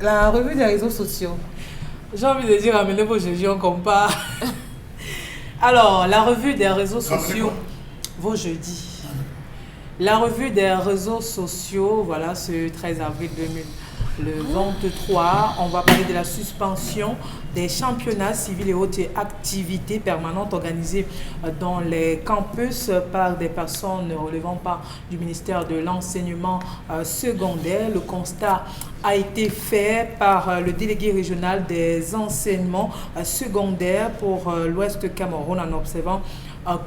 La revue des réseaux sociaux. J'ai envie de dire, amenez vos jeudis, on compare. Alors, la revue des réseaux sociaux, vos jeudis. La revue des réseaux sociaux, voilà, ce 13 avril 2023, on va parler de la suspension des championnats civils et autres activités permanentes organisées dans les campus par des personnes ne relevant pas du ministère de l'enseignement secondaire. Le constat a été fait par le délégué régional des enseignements secondaires pour l'Ouest Cameroun en observant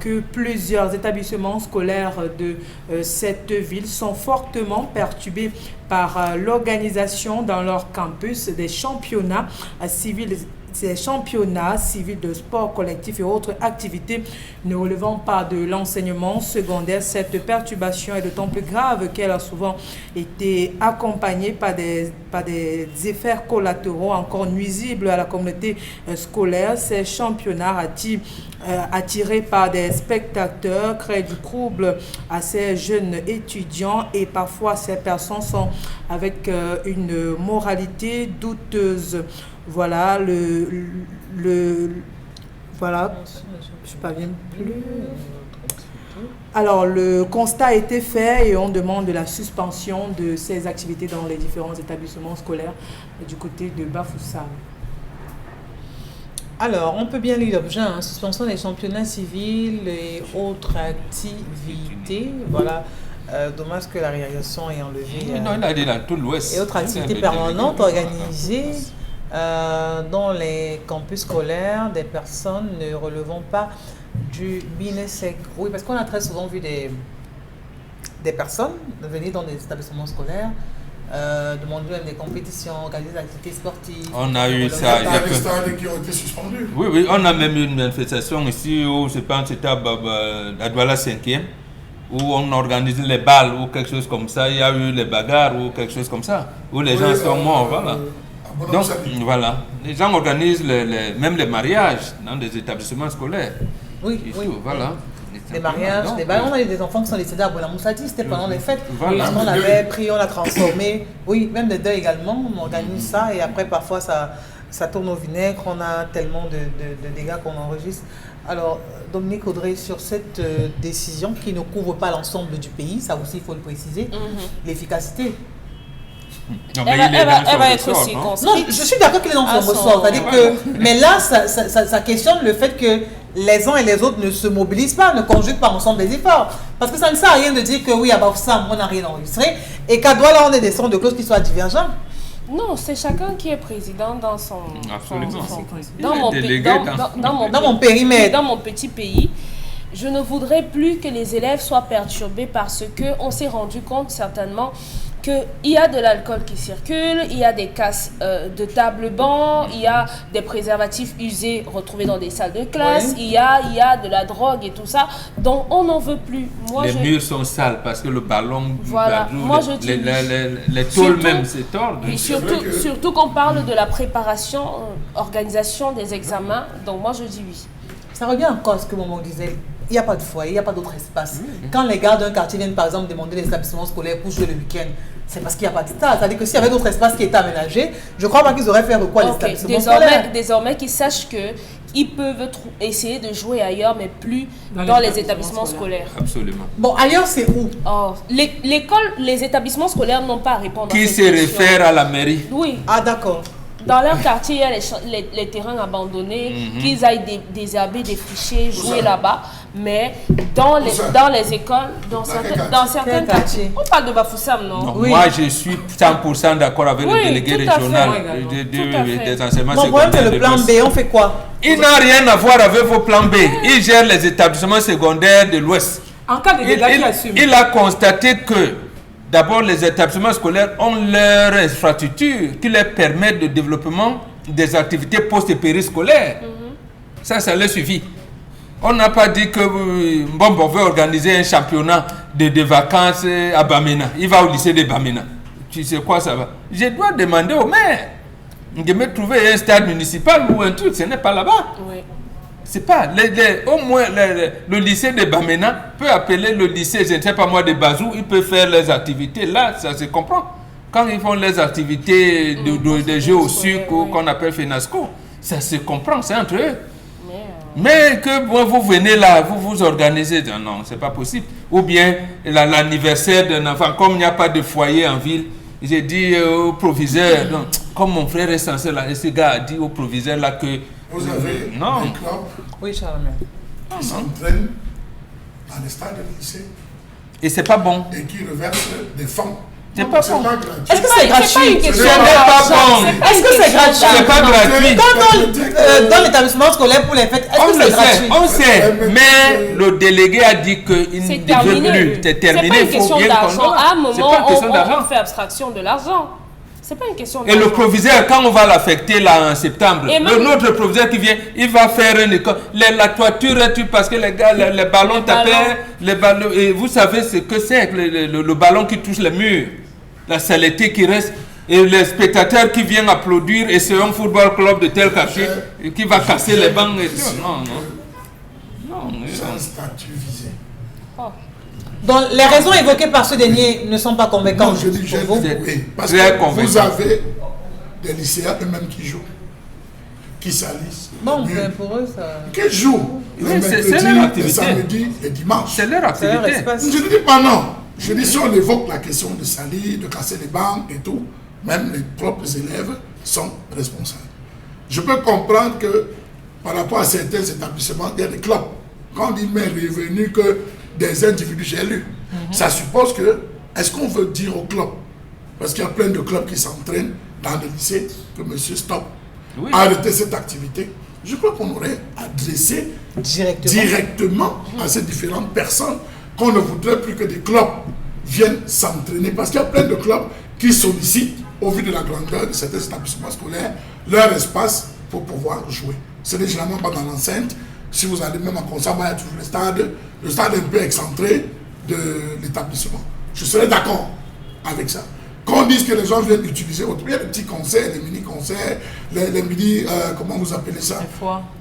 que plusieurs établissements scolaires de cette ville sont fortement perturbés par l'organisation dans leur campus des championnats civils de sport collectif et autres activités ne relevant pas de l'enseignement secondaire. Cette perturbation est d'autant plus grave qu'elle a souvent été accompagnée par des effets collatéraux encore nuisibles à la communauté scolaire. Ces championnats attirés par des spectateurs créent du trouble à ces jeunes étudiants et parfois ces personnes sont avec une moralité douteuse. Voilà, voilà, je ne parviens plus. Alors, le constat a été fait et on demande la suspension de ces activités dans les différents établissements scolaires du côté de Bafoussam. Alors, on peut bien lire l'objet, suspension des championnats civils et autres activités. Voilà. Dommage que la réalisation ait enlevé. Non, il a dit dans tout l'Ouest. Et autres activités permanentes organisées dans les campus scolaires des personnes ne relevant pas du BINESEC. Oui, parce qu'on a très souvent vu des personnes venir dans des établissements scolaires, demander même des compétitions, organiser des activités sportives. On a eu ça. Il y a des stades qui ont été suspendus. Oui, on a même eu une manifestation ici où je pense que c'était à Douala 5e, où on organise les balles ou quelque chose comme ça. Il y a eu les bagarres ou quelque chose comme ça, où les gens sont morts. Voilà. Donc, voilà, les gens organisent même les mariages dans des établissements scolaires. Oui. Voilà. Des mariages, des balles. On a eu des enfants qui sont décédés à Bonamoussati, c'était pendant les fêtes. Voilà. On avait pris, on l'a transformé. Oui, même des deuils également, on organise ça et après parfois ça tourne au vinaigre, on a tellement de dégâts qu'on enregistre. Alors, Dominique Audrey, sur cette décision qui ne couvre pas l'ensemble du pays, ça aussi il faut le préciser, l'efficacité. Non, elle va être circonscrite. Non, je suis d'accord qu'il est dans son ressort. Mais là, ça questionne le fait que les uns et les autres ne se mobilisent pas, ne conjuguent pas ensemble les efforts. Parce que ça ne sert à rien de dire que oui, à Bafoussam, on n'a rien enregistré, et qu'à Douala, on ait des sons de clause qui soient divergents. Non, c'est chacun qui est président dans son... Absolument. Dans mon périmètre. Dans mon petit pays. Je ne voudrais plus que les élèves soient perturbés parce qu'on s'est rendu compte certainement qu'il y a de l'alcool qui circule, il y a des casses de table-banc, il y a des préservatifs usés retrouvés dans des salles de classe, il y a de la drogue et tout ça. Donc on n'en veut plus. Les murs sont sales parce que le ballon, les tôles même, c'est tordre. Surtout qu'on parle de la préparation, organisation des examens. Donc moi je dis oui. Ça revient encore à ce que Maman disait. Il n'y a pas de foyer, il n'y a pas d'autre espace. Quand les gars d'un quartier viennent par exemple demander les établissements scolaires pour jouer le week-end, c'est parce qu'il n'y a pas de stade. C'est-à-dire que s'il y avait d'autres espaces qui étaient aménagés, je crois pas qu'ils auraient fait recours à les établissements scolaires. Désormais qu'ils sachent qu'ils peuvent essayer de jouer ailleurs, mais plus dans les établissements scolaires. Absolument. Bon, ailleurs c'est où? Les établissements scolaires n'ont pas à répondre à cette question. Qui se réfère à la mairie? Oui. Ah d'accord. Dans leur quartier, il y a les terrains abandonnés, qu'ils aillent désherber, défricher, jouer là-bas. Mais dans les écoles, dans certains quartiers. On parle de Bafoussam, non? Oui. Moi, je suis 100% d'accord avec le délégué régional des enseignements secondaires. Mon problème, c'est le plan B. On fait quoi? Il n'a rien à voir avec vos plans B. Il gère les établissements secondaires de l'Ouest. En cas de dégâts, il assume. Il a constaté que d'abord, les établissements scolaires ont leur infrastructure qui leur permet le développement des activités post-périscolaires. Ça leur suffit. On n'a pas dit que on veut organiser un championnat de vacances à Bamena. Il va au lycée de Bamena. Tu sais quoi ça va? Je dois demander au maire de me trouver un stade municipal ou un truc. Ce n'est pas là-bas. Oui. C'est pas. Au moins, le lycée de Bamena peut appeler le lycée, je ne sais pas moi, de Bazou. Ils peuvent faire les activités là, ça se comprend. quand ils font les activités de jeux au sucre qu'on appelle FENASCO, ça se comprend, c'est entre eux. Mais que vous venez là, vous organisez, non, c'est pas possible. Ou bien l'anniversaire d'un enfant, comme il n'y a pas de foyer en ville, j'ai dit au proviseur, non, comme mon frère est censé là, et ce gars a dit au proviseur là que... Vous avez non. des clubs Oui, Charlemagne. qui s'entraînent dans les stades de lycée Et c'est pas bon. et qui reversent des fonds. C'est pas bon. gratuit. Est-ce que c'est gratuit? Ce n'est pas bon. Est-ce que c'est gratuit? C'est pas gratuit. Quand dans l'établissement scolaire pour les fêtes, est-ce On que le c'est sait, gratuit? on sait. Mais le délégué a dit qu'il ne C'est devait terminé. plus. C'est terminé. C'est pas une Il faut question bien d'argent. qu'on À un voit. C'est moment, pas une question d'argent. on fait abstraction de l'argent. C'est pas une question Et d'argent. le proviseur, quand on va l'affecter là en septembre, Et même- notre proviseur qui vient, il va faire une école. La toiture, parce que les gars, les ballons tapaient, les ballons. Et vous savez ce que c'est, le ballon qui touche les murs, la saleté qui reste. Et les spectateurs qui viennent applaudir, et c'est un football club de tel quartier qui va casser les bancs et tout. Non. C'est un statut visé. Donc, les raisons évoquées par ce dernier ne sont pas Non, convaincantes je dis, j'ai pour vous. oui, parce Très que convaincant. vous avez des lycéens eux-mêmes qui jouent, qui salissent. Bon, Oui. ben, pour eux, ça... Qui jouent Oui, le c'est mercredi, leur le activité. samedi et dimanche. C'est leur C'est leur activité. espace. Je ne dis pas non. Je dis si on évoque la question de salir, de casser les bancs et tout, même les propres élèves sont responsables. Je peux comprendre que par rapport à certains établissements, il y a des clubs. Quand on dit mais revenu que des individus j'ai lu, ça suppose que, est-ce qu'on veut dire au club, parce qu'il y a plein de clubs qui s'entraînent dans des lycées, que monsieur stop, Oui. arrêtez cette activité. Je crois qu'on aurait adressé directement à ces différentes personnes qu'on ne voudrait plus que des clubs viennent s'entraîner. Parce qu'il y a plein de clubs qui sollicitent, au vu de la grandeur de certains établissements scolaires, leur espace pour pouvoir jouer. Ce n'est généralement pas dans l'enceinte. Si vous allez même en concert, il y a toujours le stade un peu excentré de l'établissement. Je serais d'accord avec ça. Qu'on dise que les gens viennent utiliser, il y a des petits concerts, les mini-concerts, les mini, comment vous appelez ça?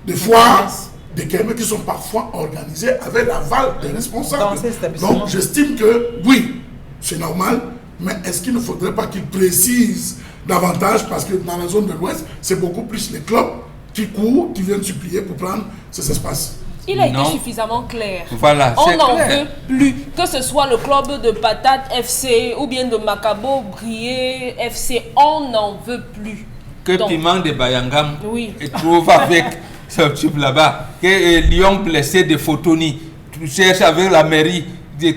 Des foires, des kermés qui sont parfois organisés avec l'aval des responsables. Dans ces établissements. Donc j'estime que oui, c'est normal, mais est-ce qu'il ne faudrait pas qu'ils précisent davantage, parce que dans la zone de l'Ouest, c'est beaucoup plus les clubs qui courent, qui viennent supplier pour prendre ces espaces. Il a été Non. suffisamment clair. Voilà, On c'est n'en clair. veut plus. Que ce soit le club de Patate FC ou bien de Macabo Brié FC, on n'en veut plus. Que Donc, Piment de Bayangam Oui. trouve avec ce type là-bas. Que Lyon blessé de Fotoni cherche avec la mairie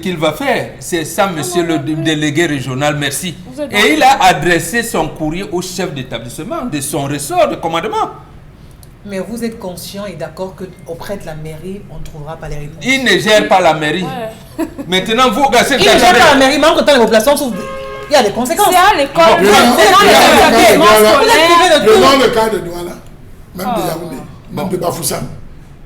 qu'il va faire. C'est ça, monsieur le délégué régional, merci. Vous êtes Et il a adressé son courrier au chef d'établissement de son ressort de commandement. Mais vous êtes conscient et d'accord qu'auprès de la mairie, on ne trouvera pas les réponses. Il ne gère pas la mairie. Ouais. Maintenant, vous regardez. Il ne gère pas la mairie, mais en temps, les populations souffrent. Il y a des conséquences. C'est à l'école, Bon, c'est dans les établissements scolaires. Prenons le cas de Douala, même de Ah. Yaoundé, même de Bafoussam.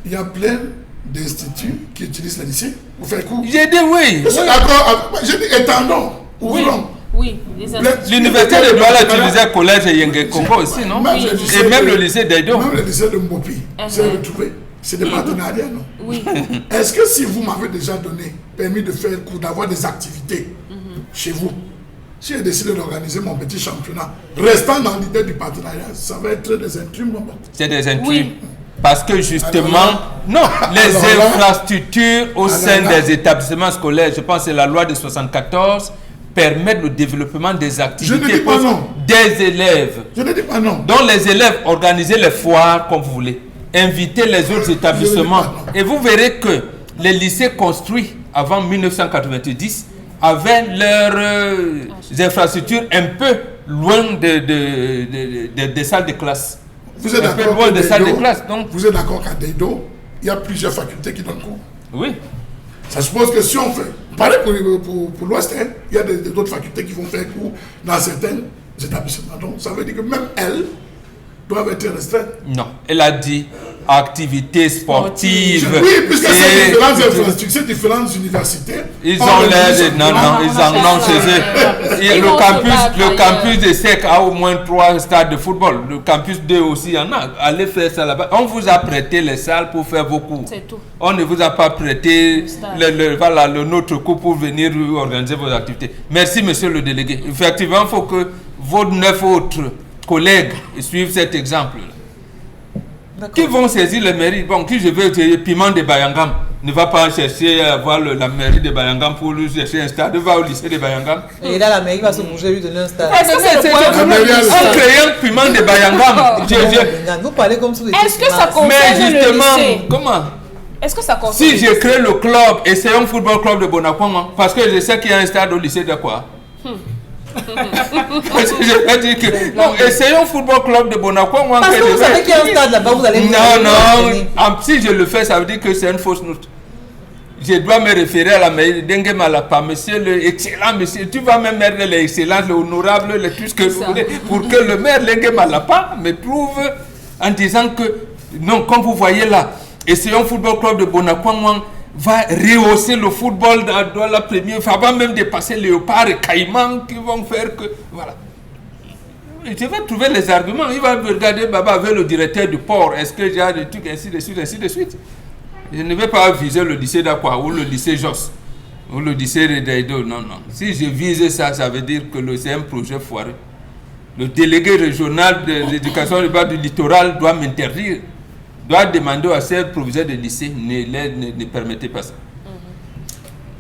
Il y a plein d'instituts qui utilisent les lycées pour faire cours. J'ai dit oui. Je suis d'accord avec... J'ai dit étendons, ouvrons. Oui, les instituts. L'université de Douala utilisait collège et Yengue Congo aussi, non? Même le lycée Et même de- le lycée d'Aïdo. Même le lycée de Mbopi, c'est retrouvé. C'est des partenariats, non? Oui. Est-ce que si vous m'avez déjà donné, permis de faire cours, d'avoir des activités chez vous, si j'ai décidé d'organiser mon petit championnat, restant dans l'idée du partenariat, ça va être des intrus, mon pote. C'est des intrus. Oui. Parce que justement, Alors les alors là- infrastructures au alors sein là- des établissements scolaires, je pense que c'est la loi de 74, permettent le développement des activités Je ne dis pas non. des élèves. Je ne dis pas non. Donc les élèves, organisez les foires comme vous voulez. Invitez les autres établissements. Je ne dis pas non. Et vous verrez que les lycées construits avant 1990 avaient leurs infrastructures un peu loin des salles de classe. Vous êtes Un peu d'accord loin des qu'à salles de Deido, classe. Donc, vous êtes d'accord qu'à Deido, il y a plusieurs facultés qui donnent cours. oui. Ça suppose que si on fait, pareil pour l'Ouest, hein, il y a d'autres facultés qui vont faire cours dans certains établissements. Donc ça veut dire que même elles doivent être restreintes. Non, elle a dit activités sportives. Oui, puisque ces différentes universités... Ils ont l'air... Non, ils en ont chez eux. Et le campus de SEC a au moins 3 stades de football. Le campus 2 aussi, il y en a. Allez faire ça là-bas. On vous a prêté les salles pour faire vos cours. C'est tout. On ne vous a pas prêté le notre cours pour venir organiser vos activités. Merci, monsieur le délégué. Effectivement, il faut que vos 9 autres collègues suivent cet exemple. Qui vont saisir les mairies? Bon, qui je veux Piment de Bayangam ne va pas chercher à voir la mairie de Bayangam pour lui chercher un stade, il va au lycée de Bayangam. Et là, la mairie va se bouger, lui donner un stade. Est-ce que c'est en créant Piment de Bayangam? Vous parlez comme si vous étiez... Est-ce que ça concerne mais justement, le lycée? comment? Est-ce que ça concerne Si je crée le club, essayons football club de Bonakwama, parce que je sais qu'il y a un stade au lycée de quoi? Parce que je vais dire que non, essayons football club de Bonakwama. Parce que vous savez qu'il y a un stade là-bas, vous allez... Non, si je le fais, ça veut dire que c'est une fausse note. Je dois me référer à la mairie d'Engue Malapa, monsieur le excellent monsieur, tu vas me mettre l'excellent, l'honorable, tout ce que vous voulez, pour que le maire d'Engue Malapa me prouve en disant que, non, comme vous voyez là, essayons football club de Bonakwama va rehausser le football dans la première, ça va même dépasser Léopard et Caïman qui vont faire que, voilà. Je vais trouver les arguments, il va regarder Baba avec le directeur du port, est-ce que j'ai des trucs ainsi de suite, ainsi de suite. Je ne vais pas viser le lycée d'Aqua ou le lycée Jos ou le lycée de Daido, non. Si je vise ça, ça veut dire que c'est un projet foireux. Le délégué régional de l'éducation du littoral doit m'interdire, doit demander à ses proviseurs de lycée, ne permettez pas ça.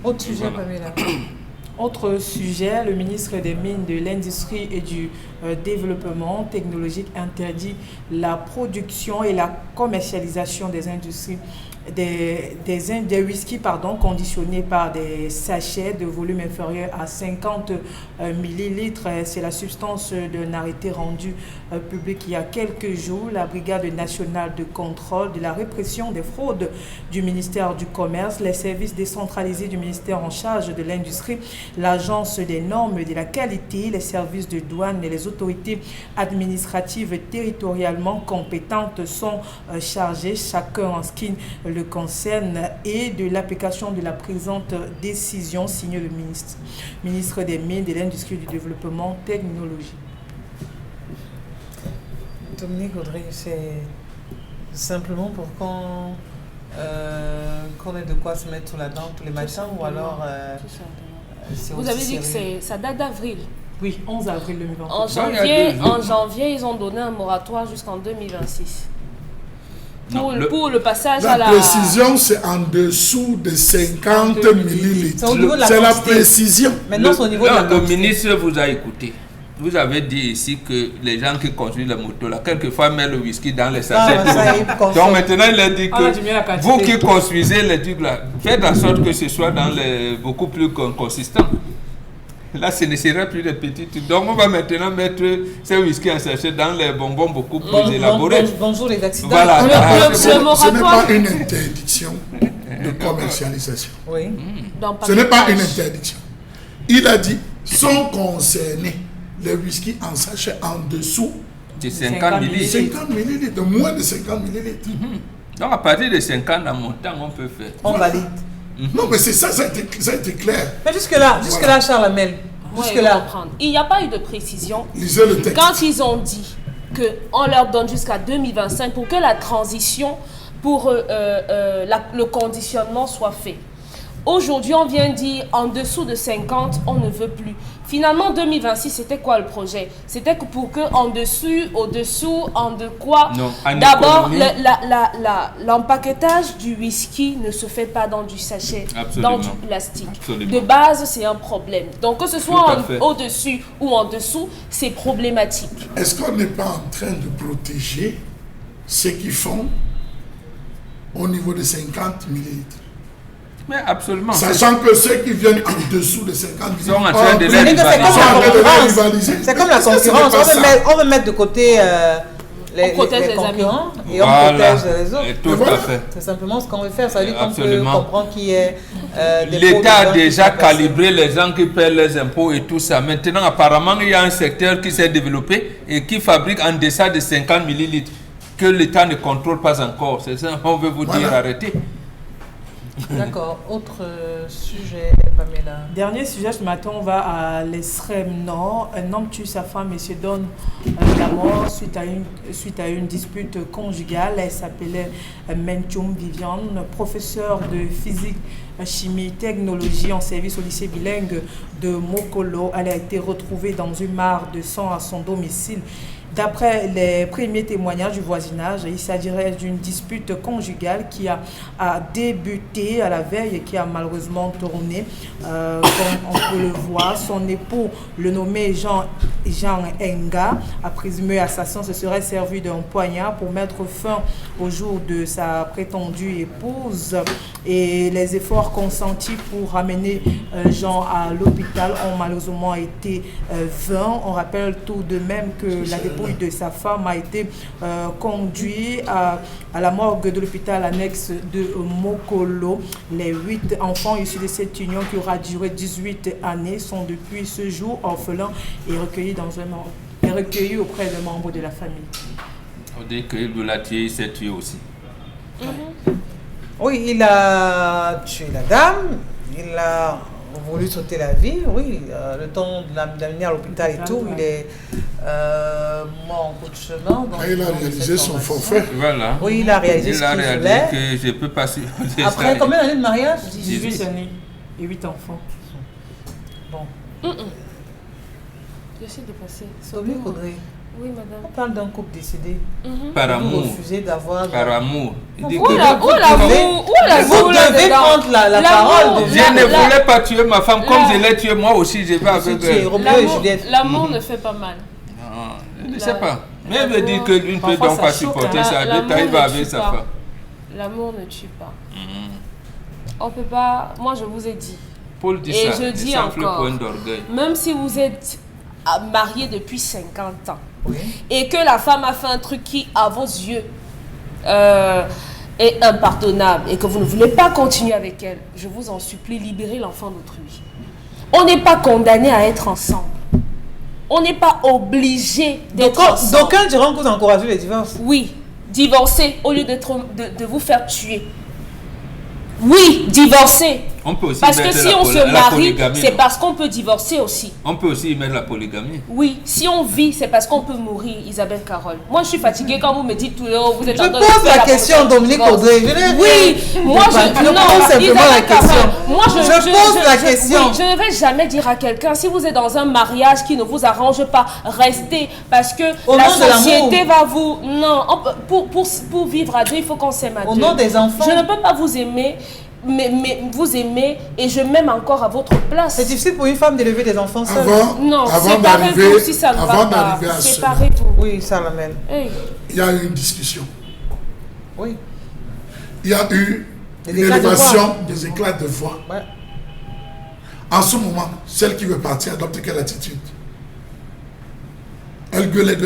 Autre sujet, Pamela. Autre sujet, le ministre des Mines, de l'Industrie et du Développement technologique interdit la production et la commercialisation des industries des whisky conditionnés par des sachets de volume inférieur à 50 millilitres. C'est la substance d'un arrêté rendu public il y a quelques jours. La Brigade nationale de contrôle de la répression des fraudes du ministère du Commerce, les services décentralisés du ministère en charge de l'industrie, l'agence des normes et de la qualité, les services de douane et les autorités administratives territorialement compétentes sont chargés, chacun en ce qui le concerne, et de l'application de la présente décision, signée le ministre des Mines, de l'Industrie et du Développement technologique. Dominique Audrey, c'est simplement pour qu'on ait de quoi se mettre sous la dent tous les matins, ou alors... Vous avez dit que ça date d'avril. Oui, 11 avril 2020. En janvier, ils ont donné un moratoire jusqu'en 2026. Pour le passage à la... La précision, c'est en dessous de 50 millilitres. C'est la précision. Maintenant, c'est au niveau de la quantité. Le ministre vous a écouté. Vous avez dit ici que les gens qui conduisent la moto, là, quelquefois, mettent le whisky dans les sachets. Donc maintenant, il a dit que vous qui construisez les trucs là, faites en sorte que ce soit dans les beaucoup plus consistant. Là, ce ne sera plus des petits trucs. Donc, on va maintenant mettre ces whisky en sachet dans les bonbons beaucoup plus élaborés. Bonjour les accidents. Voilà. Ce n'est pas une interdiction de commercialisation. Oui. Ce n'est pas une interdiction. Il a dit, sont concernés les whisky en sachet en dessous de 50 millilitres. 50 millilitres, de moins de 50 millilitres. Donc, à partir de 50 en montant, on peut faire. On valide. Non, mais c'est ça, ça a été clair. Mais jusque-là, Charles Amel, jusque-là. Il n'y a pas eu de précision. Lisez le texte. Quand ils ont dit qu'on leur donne jusqu'à 2025 pour que la transition, pour le conditionnement soit fait. Aujourd'hui, on vient dire en dessous de 50, on ne veut plus. Finalement, 2026, c'était quoi le projet? C'était pour que en dessus, au-dessous, en de quoi? D'abord, l'empaquetage du whisky ne se fait pas dans du sachet, dans du plastique. Absolument. De base, c'est un problème. Donc, que ce soit au-dessus ou en dessous, c'est problématique. Est-ce qu'on n'est pas en train de protéger ceux qui font au niveau de 50 millilitres? Mais absolument. Sachant que ceux qui viennent en dessous de 50 sont en train de les rivaliser. C'est comme la concurrence. On veut mettre de côté les concurrents et on protège les autres. Tout à fait. C'est simplement ce qu'on veut faire. Ça veut dire qu'on peut comprendre qu'il y a l'État a déjà calibré les gens qui paient les impôts et tout ça. Maintenant, apparemment, il y a un secteur qui s'est développé et qui fabrique en deçà de 50 millilitres. que l'État ne contrôle pas encore. C'est ça, on veut vous dire arrêtez. D'accord. Autre sujet, Pamela. Dernier sujet, ce matin, on va à l'extrême nord. Un homme tue sa femme et se donne la mort suite à une dispute conjugale. Elle s'appelait Menchoum Viviane, professeure de physique, chimie, technologie en service au lycée bilingue de Mokolo. Elle a été retrouvée dans une mare de sang à son domicile. D'après les premiers témoignages du voisinage, il s'agirait d'une dispute conjugale qui a débuté à la veille et qui a malheureusement tourné. Comme on peut le voir, son époux, le nommé Jean Enga, a présumé assassin, se serait servi d'un poignard pour mettre fin au jour de sa prétendue épouse. Et les efforts consentis pour ramener Jean à l'hôpital ont malheureusement été vains. On rappelle tout de même que la dépouille de sa femme a été conduite à la morgue de l'hôpital annexe de Mokolo. Les 8 enfants issus de cette union qui aura duré 18 années sont depuis ce jour orphelins et recueillis auprès des membres de la famille. On dit que Boulatier s'est tué aussi. Oui, il a tué la dame, il a voulu sauter la vie, oui, le temps de l'amener à l'hôpital et tout, il est mort en cours de chemin. Donc, il a réalisé son forfait. Voilà. Oui, il a réalisé ce qu'il voulait. Que je peux passer. Après combien d'années de mariage? 18 années et 8 enfants. Bon. J'essaie de passer. Sophie Audrey. Oui, madame. On parle d'un couple décédé. Par amour. Vous refusez d'avoir... Par amour. Où l'amour Vous devez prendre la parole. Je ne voulais pas tuer ma femme comme je l'ai tué moi aussi. Je vais avec elle. L'amour ne fait pas mal. Non, je ne sais pas. Mais elle veut dire qu'une peut donc pas supporter ça. Détail va avec sa femme. L'amour ne tue pas. On peut pas... Moi, je vous ai dit. Paul dit et ça. je dis encore, d'orgueil. même si vous êtes marié depuis 50 ans, Oui. et que la femme a fait un truc qui, à vos yeux, est impardonnable, et que vous ne voulez pas continuer avec elle, je vous en supplie, libérez l'enfant d'autrui. On n'est pas condamné à être ensemble. On n'est pas obligé d'être ensemble. D'aucuns diront que vous encouragez les divorces. Oui, divorcer au lieu de vous faire tuer. Oui, divorcer. On peut aussi parce que mettre si on se marie, c'est parce qu'on peut divorcer aussi. On peut aussi mettre la polygamie. Oui, si on vit, c'est parce qu'on peut mourir, Isabelle Carole. Moi, je suis fatiguée quand vous me dites tout le haut, vous êtes Je en train de pose faire la question, Dominique Audrey. Oui, moi je pose simplement la question. Moi, je pose la question. Oui, je ne vais jamais dire à quelqu'un, si vous êtes dans un mariage qui ne vous arrange pas, restez. Parce que la société va vous... Non, pour vivre à deux, il faut qu'on s'aime à deux. Au nom des enfants. Je ne peux pas vous aimer. Mais vous aimez et je m'aime encore à votre place. C'est difficile pour une femme d'élever des enfants seule. Avant d'arriver si ça ne va pas. À Séparez-vous. Oui, ça l'amène. Hey. Il y a eu une discussion. Oui. Il y a eu une élévation des éclats de voix. Ouais. En ce moment, celle qui veut partir adopte quelle attitude? Elle gueule,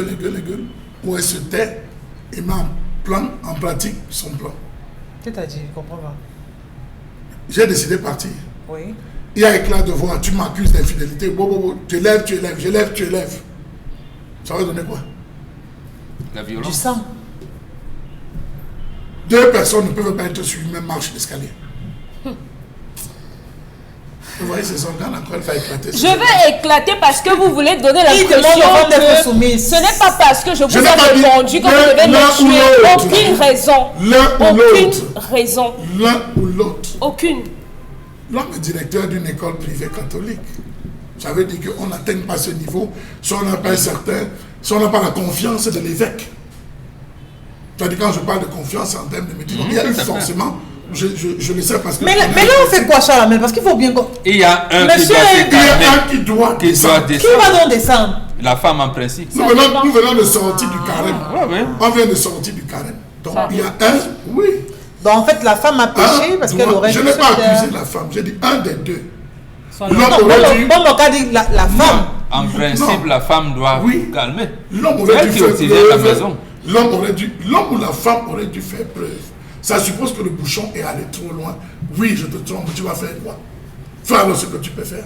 ou elle se tait et met en pratique son plan. C'est-à-dire, je comprends pas. J'ai décidé de partir. Oui. Il y a éclat de voix, tu m'accuses d'infidélité, tu élèves, je lève. Ça va donner quoi? La violence. Du sang. 2 personnes ne peuvent pas être sur une même marche d'escalier. Vous voyez ces organes encore, elle va éclater. Je vais éclater parce que vous voulez donner l'impression que ce n'est pas parce que je vous ai répondu que vous devez me tuer. Aucune raison. L'un ou l'autre. Aucune raison. L'un ou l'autre. Aucune. L'homme est directeur d'une école privée catholique. Ça veut dire qu'on n'atteint pas ce niveau si on n'a pas la confiance de l'évêque. C'est-à-dire quand je parle de confiance en termes de métier, il y a eu forcément... Je le sais parce que... Mais là, on fait quoi, Charles? Parce qu'il faut bien... Il y a un qui doit descendre. Qui va donc descendre? La femme en principe. Nous venons de sortir du carême. On vient de sortir du carême. Donc il y a un... Oui. Donc en fait, la femme a péché parce qu'elle aurait... Je n'ai pas accusé la femme. J'ai dit un des deux. L'homme aurait dû... Bon, donc a dit la femme. En principe, la femme doit calmer. L'homme aurait dû faire preuve. L'homme ou la femme aurait dû faire preuve. Ça suppose que le bouchon est allé trop loin. Oui, je te trompe, tu vas faire quoi? Fais alors ce que tu peux faire.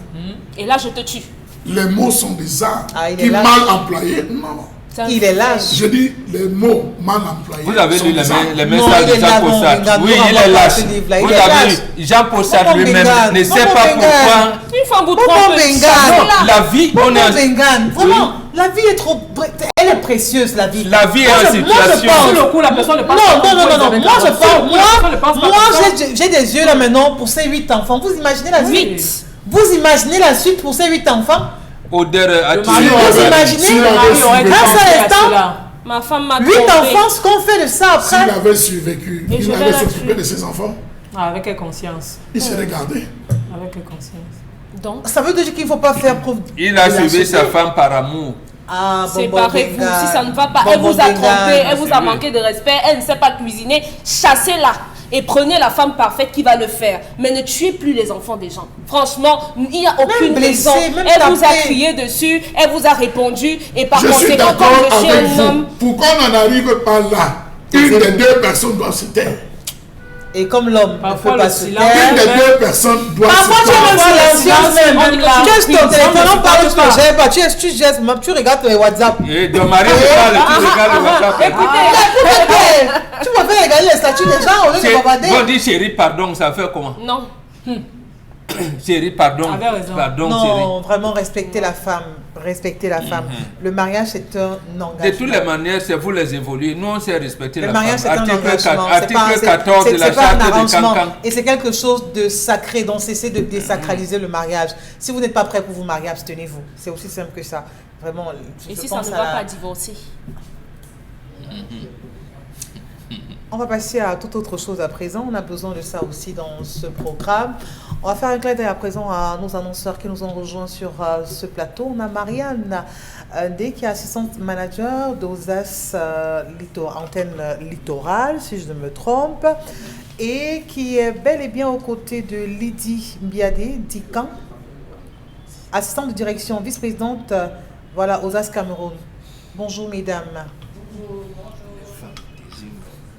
Et là, je te tue. Les mots sont des arts qui mal employés. Non. Il est lâche. Je dis les mots mal employés. Vous avez lu les Non, messages il de est Jean là, Possat. non, Oui, il est lâche. Vous avez lu Jean Possat lui-même ne sait pas pourquoi. Une femme vous Maman trompe. Bengane. La vie, on est Maman Bengane. Vraiment, la vie est trop... Elle est précieuse, la vie. La vie est en situation. Sur le coup, la personne ne pense pas. Non. Moi, j'ai des yeux là maintenant pour ces 8 enfants. Vous imaginez la suite? Vous imaginez la suite pour ces 8 enfants? Odeur Vous imaginez? Grâce à l'instant, Ma femme m'a 8 enfants, ce qu'on fait de ça S'il après. avait survécu, Et il je vais avait la s'occupé tuer. de ses enfants. Avec quelle conscience? Il serait gardé. Avec quelle conscience? Donc, Ça veut dire qu'il ne faut pas faire preuve. Il a de suivi sa lâcheté. femme par amour. Ah, séparez-vous. Si ça ne va pas, elle vous a trompé, elle vous a manqué de respect, elle ne sait pas cuisiner, chassez-la. Et prenez la femme parfaite qui va le faire. Mais ne tuez plus les enfants des gens. Franchement, il n'y a aucune blessé, raison. même Elle vous a tapé. crié dessus, elle vous a répondu. Et par Je suis conséquent, d'accord comme je suis avec un vous. homme, Pour qu'on n'en arrive pas là, une des deux personnes doit se taire. Et comme l'homme ne Parfois, peut le pas se silence- taire. Une des deux personnes doit Parfois, se tu es taire. même silencieuse même. on dit là, Tu es ton personne téléphone, ne on parle, tu supporte ne pas. gères pas. Tu gestes, tu regardes tes WhatsApp. Et ton mari ne parle, tu regardes le WhatsApp. Tu préfères regarder les statuts des gens au lieu de bavarder. Bon, dis chérie, pardon, ça fait comment? non. Chérie, pardon. Avait raison. Pardon, Non, vraiment respecter la femme. Respecter la femme. Le mariage, c'est un engagement. chérie. De toutes les manières, c'est vous les évoluer. Nous, on sait respecter Le la mariage, c'est femme. un engagement. Article 14 de la c'est pas charte un de arrangement. Cancan. Et c'est quelque chose de sacré. Donc, cessez de désacraliser le mariage. Si vous n'êtes pas prêt pour vous marier, abstenez-vous. C'est aussi simple que ça. Vraiment. Et je si ça pense ne à va la- pas divorcer? On va passer à toute autre chose à présent. On a besoin de ça aussi dans ce programme. On va faire un clin d'œil à présent à nos annonceurs qui nous ont rejoints sur ce plateau. On a Marianne Ndé qui est assistante manager d'OSAS Antenne Littorale, si je ne me trompe, et qui est bel et bien aux côtés de Lydie Mbiadé Dikan, assistante de direction, vice-présidente OSAS Cameroun. Bonjour mesdames.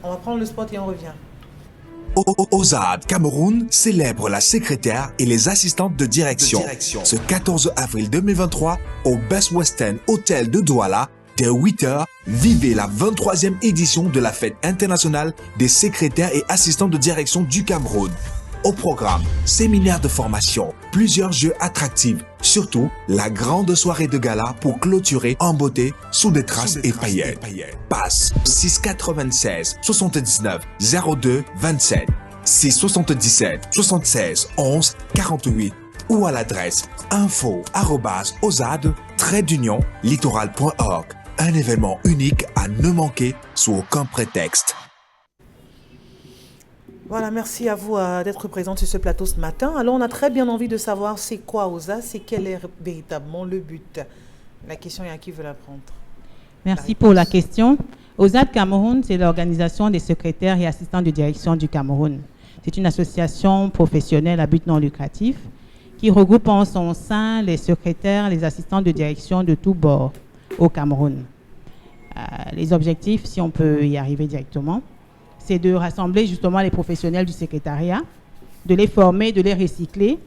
On va prendre le spot et on revient. OSAD Cameroun célèbre la secrétaire et les assistantes de direction. Ce 14 avril 2023, au Best Western Hotel de Douala, dès 8h, vivez la 23e édition de la fête internationale des secrétaires et assistants de direction du Cameroun. Au programme, séminaire de formation, plusieurs jeux attractifs, surtout la grande soirée de gala pour clôturer en beauté sous des traces et paillettes. Passe 696 79 02 27 677 76 11 48 ou à l'adresse info@osad-littoral.org. Un événement unique à ne manquer sous aucun prétexte. Voilà, merci à vous d'être présente sur ce plateau ce matin. Alors, on a très bien envie de savoir c'est quoi OSAS, c'est quel est véritablement le but. La question est à qui veut la prendre. Merci pour la question. OSAD Cameroun, c'est l'organisation des secrétaires et assistants de direction du Cameroun. C'est une association professionnelle à but non lucratif qui regroupe en son sein les secrétaires, les assistants de direction de tous bords au Cameroun. Les objectifs, si on peut y arriver directement, c'est de rassembler justement les professionnels du secrétariat, de les former, de les recycler,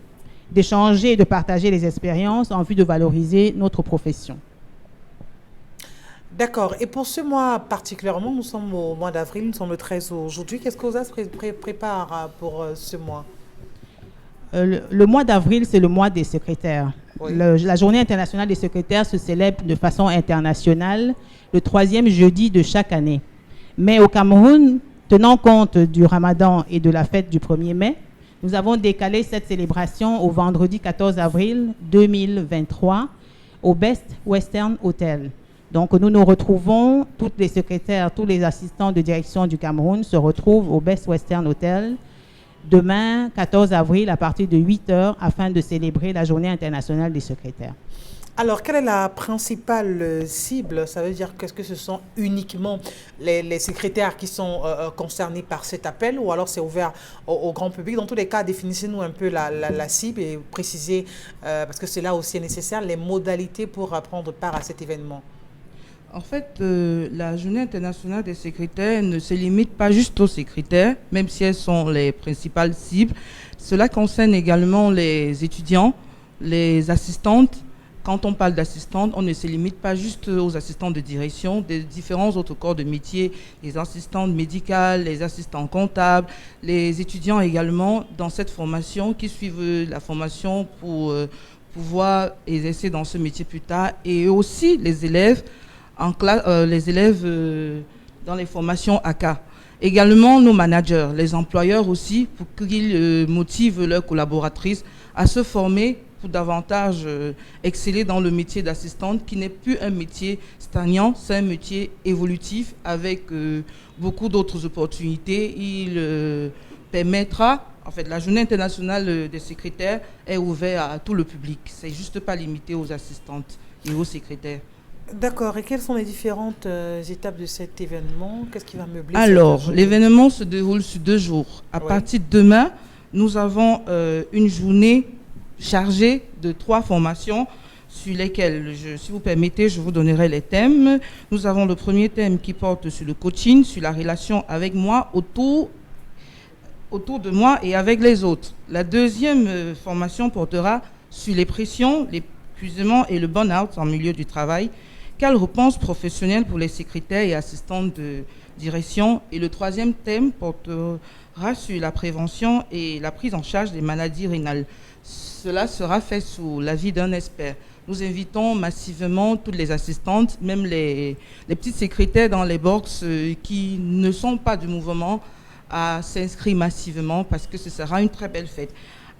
d'échanger et de partager les expériences en vue de valoriser notre profession. D'accord. Et pour ce mois particulièrement, nous sommes au mois d'avril, nous sommes le 13 aujourd'hui. Qu'est-ce que OSAS prépare pour ce mois? Le mois d'avril, c'est le mois des secrétaires. Oui. La journée internationale des secrétaires se célèbre de façon internationale le 3e jeudi de chaque année. Mais au Cameroun, tenant compte du Ramadan et de la fête du 1er mai, nous avons décalé cette célébration au vendredi 14 avril 2023 au Best Western Hotel. Donc, nous nous retrouvons, toutes les secrétaires, tous les assistants de direction du Cameroun se retrouvent au Best Western Hotel demain, 14 avril, à partir de 8h, afin de célébrer la Journée internationale des secrétaires. Alors, quelle est la principale cible? Ça veut dire qu'est-ce que ce sont uniquement les secrétaires qui sont concernés par cet appel ou alors c'est ouvert au grand public? Dans tous les cas, définissez-nous un peu la cible et précisez, parce que cela aussi est nécessaire, les modalités pour prendre part à cet événement. En fait, la Journée internationale des secrétaires ne se limite pas juste aux secrétaires, même si elles sont les principales cibles. Cela concerne également les étudiants, les assistantes, quand on parle d'assistantes, on ne se limite pas juste aux assistantes de direction, des différents autres corps de métier, les assistantes médicales, les assistants comptables, les étudiants également dans cette formation qui suivent la formation pour pouvoir exercer dans ce métier plus tard, et aussi les élèves en classe, dans les formations AK. Également nos managers, les employeurs aussi, pour qu'ils motivent leurs collaboratrices à se former pour davantage exceller dans le métier d'assistante, qui n'est plus un métier stagnant, c'est un métier évolutif avec beaucoup d'autres opportunités. Il permettra, en fait, la journée internationale des secrétaires est ouverte à tout le public. C'est juste pas limité aux assistantes et aux secrétaires. D'accord. Et quelles sont les différentes étapes de cet événement? Qu'est-ce qui va meubler? Alors, l'événement se déroule sur 2 jours. À partir de demain, nous avons une journée chargée de 3 formations sur lesquelles, si vous permettez, je vous donnerai les thèmes. Nous avons le premier thème qui porte sur le coaching, sur la relation avec moi, autour de moi et avec les autres. La deuxième formation portera sur les pressions, l'épuisement et le burn-out en milieu du travail. Quelle réponse professionnelle pour les secrétaires et assistantes de direction? Et le troisième thème portera sur la prévention et la prise en charge des maladies rénales. Cela sera fait sous l'avis d'un expert. Nous invitons massivement toutes les assistantes, même les petites secrétaires dans les box qui ne sont pas du mouvement, à s'inscrire massivement parce que ce sera une très belle fête.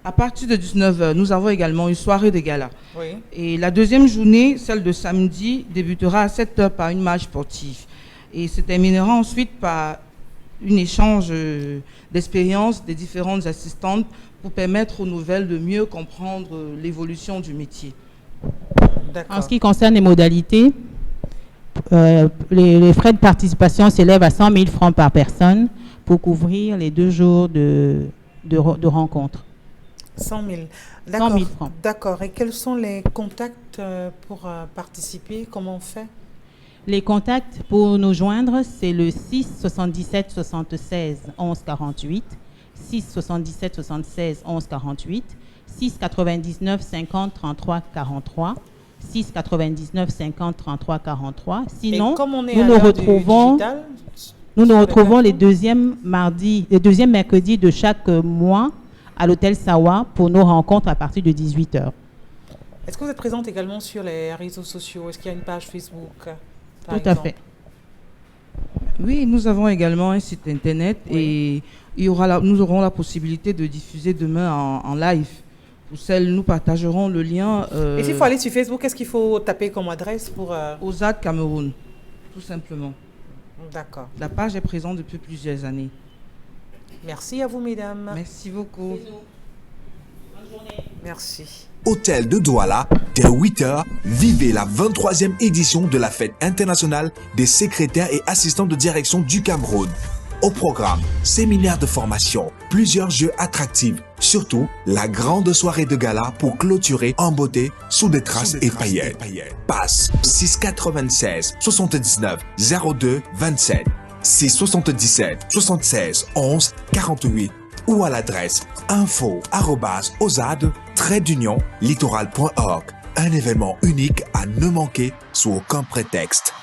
À partir de 19h, nous avons également une soirée de gala. Oui. Et la deuxième journée, celle de samedi, débutera à 7h par une marche sportive. Et se terminera ensuite par un échange d'expériences des différentes assistantes pour permettre aux nouvelles de mieux comprendre l'évolution du métier. En ce qui concerne les modalités, les frais de participation s'élèvent à 100 000 francs par personne pour couvrir les 2 jours de rencontre. 100 000. 100 000 francs. D'accord. Et quels sont les contacts pour participer? Comment on fait? Les contacts pour nous joindre, c'est le 6 77 76 11 48, 6 77 76 11 48, 6 99 50 33 43, 6 99 50 33 43. Sinon, nous nous retrouvons les deuxièmes mercredis de chaque mois à l'hôtel Sawa pour nos rencontres à partir de 18h. Est-ce que vous êtes présente également sur les réseaux sociaux? Est-ce qu'il y a une page Facebook? Tout à fait. Oui, nous avons également un site internet et nous aurons la possibilité de diffuser demain en live. Pour celles, nous partagerons le lien. Et s'il faut aller sur Facebook, qu'est-ce qu'il faut taper comme adresse pour... Ozad Cameroun, tout simplement. D'accord. La page est présente depuis plusieurs années. Merci à vous, mesdames. Merci beaucoup. Bonne journée. Merci. Hôtel de Douala, dès 8h, vivez la 23e édition de la fête internationale des secrétaires et assistants de direction du Cameroun. Au programme, séminaire de formation, plusieurs jeux attractifs, surtout la grande soirée de gala pour clôturer en beauté sous des traces et paillettes. Passe 696 79 02 27 677 76 11 48 ou à l'adresse info@ozad-littoral.org. Un événement unique à ne manquer sous aucun prétexte.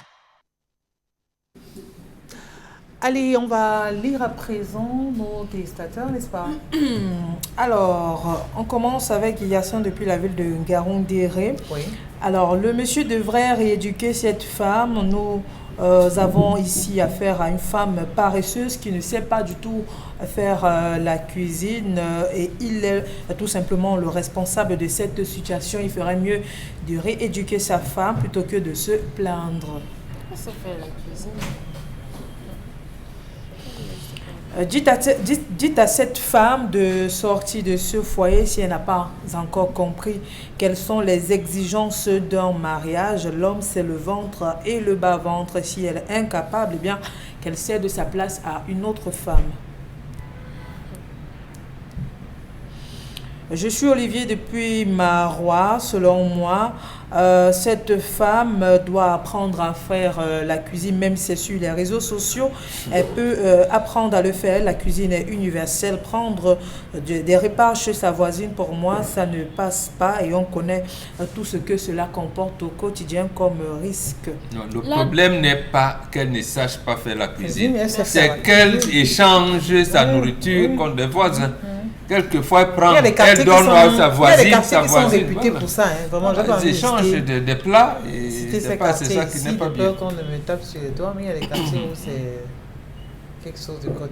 Allez, on va lire à présent nos téléspectateurs, n'est-ce pas? Alors, on commence avec Yassin depuis la ville de Ngaroundéré. Oui. Alors, le monsieur devrait rééduquer cette femme. Nous avons ici affaire à une femme paresseuse qui ne sait pas du tout faire la cuisine et il est tout simplement le responsable de cette situation. Il ferait mieux de rééduquer sa femme plutôt que de se plaindre. Qu'est-ce que fait la cuisine? Dites à cette femme de sortir de ce foyer si elle n'a pas encore compris quelles sont les exigences d'un mariage. L'homme, c'est le ventre et le bas-ventre. Si elle est incapable, eh bien, qu'elle cède sa place à une autre femme. Je suis Olivier depuis Marois. Selon moi, cette femme doit apprendre à faire la cuisine, même si c'est sur les réseaux sociaux. Elle peut apprendre à le faire. La cuisine est universelle. Prendre des repas chez sa voisine, pour moi, ça ne passe pas. Et on connaît tout ce que cela comporte au quotidien comme risque. Non, le problème n'est pas qu'elle ne sache pas faire la cuisine. C'est qu'elle qu'elle échange sa nourriture contre des voisins. Quelquefois, elle prend, elle quartiers donne à sa voisine. Il y a des quartiers qui sont réputés voilà. pour ça. Hein. Vraiment, Ils échangent des plats et c'est c'est ça qui n'est pas bien. peur qu'on ne me tape sur les doigts, mais il y a des quartiers où c'est quelque chose de connu.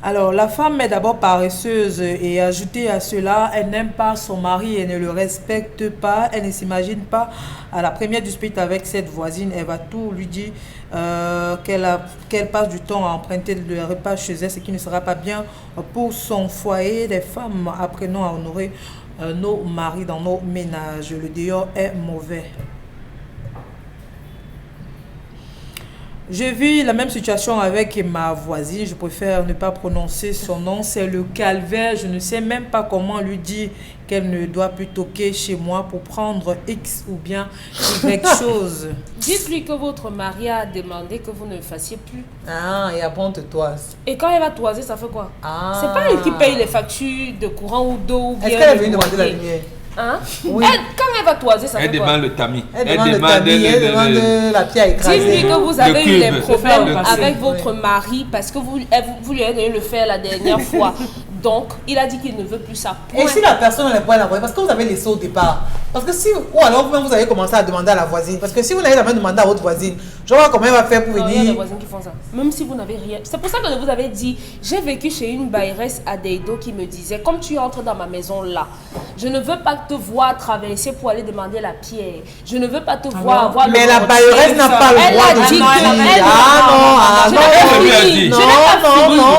Alors, la femme est d'abord paresseuse et ajouté à cela, elle n'aime pas son mari, elle ne le respecte pas, elle ne s'imagine pas à la première dispute avec cette voisine, elle va tout lui dire qu'elle passe du temps à emprunter le repas chez elle, ce qui ne sera pas bien pour son foyer. Les femmes, apprenons à honorer nos maris dans nos ménages. Le dehors est mauvais. Je vis la même situation avec ma voisine, je préfère ne pas prononcer son nom, c'est le calvaire. Je ne sais même pas comment lui dire qu'elle ne doit plus toquer chez moi pour prendre X ou bien Y chose. Dites-lui que votre mari a demandé que vous ne le fassiez plus. Ah, et après on te toise. Et quand elle va toiser, ça fait quoi? C'est pas elle qui paye les factures de courant ou d'eau ou bien... Est-ce qu'elle est venue demander la lumière? Hein? Oui. Quand elle va toiser, ça fait quoi? Elle demande le tamis. Elle demande la pierre écrasée. Dites-lui que vous avez eu des problèmes Le avec votre mari parce que vous lui avez donné le faire la dernière fois. Donc, il a dit qu'il ne veut plus ça. Point. Et si la personne n'est pas la voisine, parce que vous avez laissé au départ. Parce que si, ou alors vous-même vous avez commencé à demander à la voisine. Parce que si vous n'avez jamais demandé à votre voisine, je vois comment elle va faire pour venir. Il y a des voisins qui font ça. Même si vous n'avez rien. C'est pour ça que je vous avais dit, j'ai vécu chez une bailleresse à Deido qui me disait, comme tu entres dans ma maison là, je ne veux pas te voir traverser pour aller demander la pierre. Je ne veux pas te voir avoir mais la bailleresse n'a pas le droit de dire.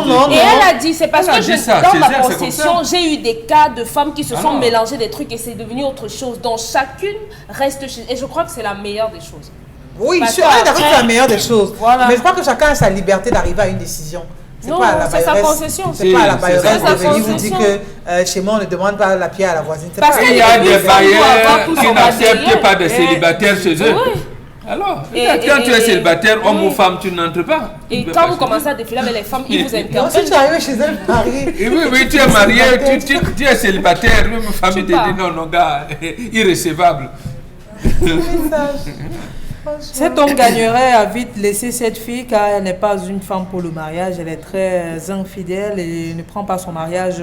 Non. Et elle a dit, c'est parce que dans ma possession, j'ai eu des cas de femmes qui se sont mélangées des trucs et c'est devenu autre chose. Donc chacune reste chez... Et je crois que c'est la meilleure des choses. Oui, je suis d'accord que c'est la meilleure des choses. Voilà. Mais je crois que chacun a sa liberté d'arriver à une décision. Non, c'est sa concession. C'est pas à la bailleresse de venir vous dire que chez moi on ne demande pas la pierre à la voisine. Parce qu'il y a des bailleurs qui n'acceptent pas des célibataires chez eux. Alors, quand tu es célibataire, homme ou femme, tu n'entres pas. Et quand vous commencez à défiler avec les femmes, ils vous interpellent. Si tu arrives chez elle mariée. Oui, tu es marié, tu es célibataire, même famille te dit non, gars, irrécevable. Cet homme gagnerait à vite laisser cette fille car elle n'est pas une femme pour le mariage, elle est très infidèle et ne prend pas son mariage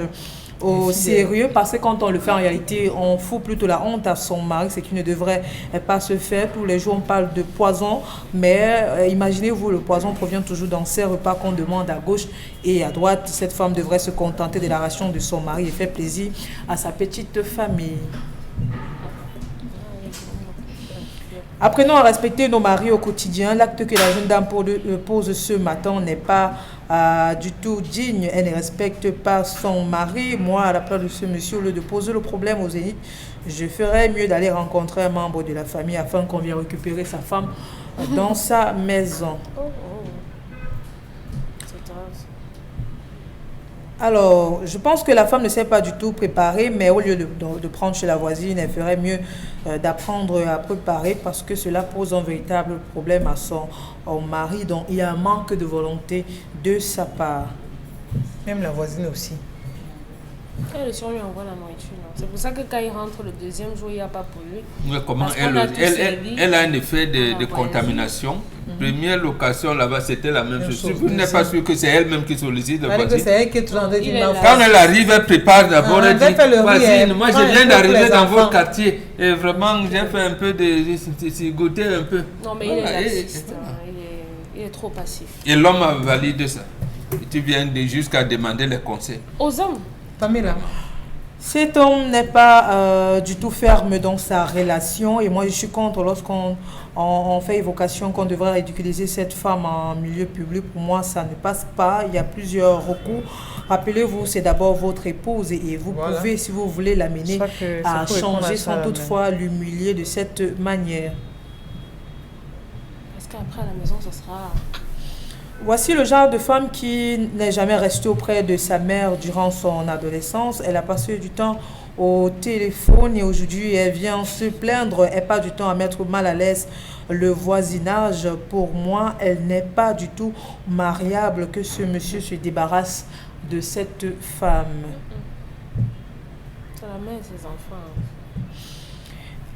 au sérieux parce que quand on le fait en réalité, on fout plutôt la honte à son mari, ce qui ne devrait pas se faire. Tous les jours on parle de poison, mais imaginez-vous, le poison provient toujours dans ces repas qu'on demande à gauche et à droite. Cette femme devrait se contenter de la ration de son mari et faire plaisir à sa petite famille. Apprenons à respecter nos maris au quotidien. L'acte que la jeune dame pose ce matin n'est pas du tout digne. Elle ne respecte pas son mari. Moi, à la place de ce monsieur, au lieu de poser le problème au zénith, je ferais mieux d'aller rencontrer un membre de la famille afin qu'on vienne récupérer sa femme dans sa maison. Alors, je pense que la femme ne s'est pas du tout préparée, mais au lieu de prendre chez la voisine, elle ferait mieux d'apprendre à préparer parce que cela pose un véritable problème à son mari. Donc, il y a un manque de volonté de sa part. Même la voisine aussi. Elle lui envoie la nourriture. C'est pour ça que quand il rentre le deuxième jour, il n'y a pas pour lui. Mais comment elle a un effet de contamination. Première location là-bas, c'était la même chose. Vous n'êtes pas sûr que c'est elle-même qui sollicite le voisin. C'est elle qui est quand elle arrive, elle prépare d'abord. Elle dit, voisine, moi je viens d'arriver dans votre quartier. Et vraiment, j'ai fait un peu de goûter un peu. Non, mais il est laxiste. Il est trop passif. Et l'homme a validé ça. Et tu viens jusqu'à demander les conseils. Aux hommes. Pamela. Cet homme n'est pas du tout ferme dans sa relation et moi je suis contre lorsqu'on fait évocation qu'on devrait ridiculiser cette femme en milieu public. Pour moi ça ne passe pas, il y a plusieurs recours. Rappelez-vous, c'est d'abord votre épouse et vous pouvez, si vous voulez, l'amener à changer sans toutefois l'humilier de cette manière. Parce qu'après à la maison, ce sera... Voici le genre de femme qui n'est jamais restée auprès de sa mère durant son adolescence. Elle a passé du temps au téléphone et aujourd'hui elle vient se plaindre. Elle passe du temps à mettre mal à l'aise le voisinage. Pour moi, elle n'est pas du tout mariable que ce monsieur se débarrasse de cette femme. C'est la mère et ses enfants.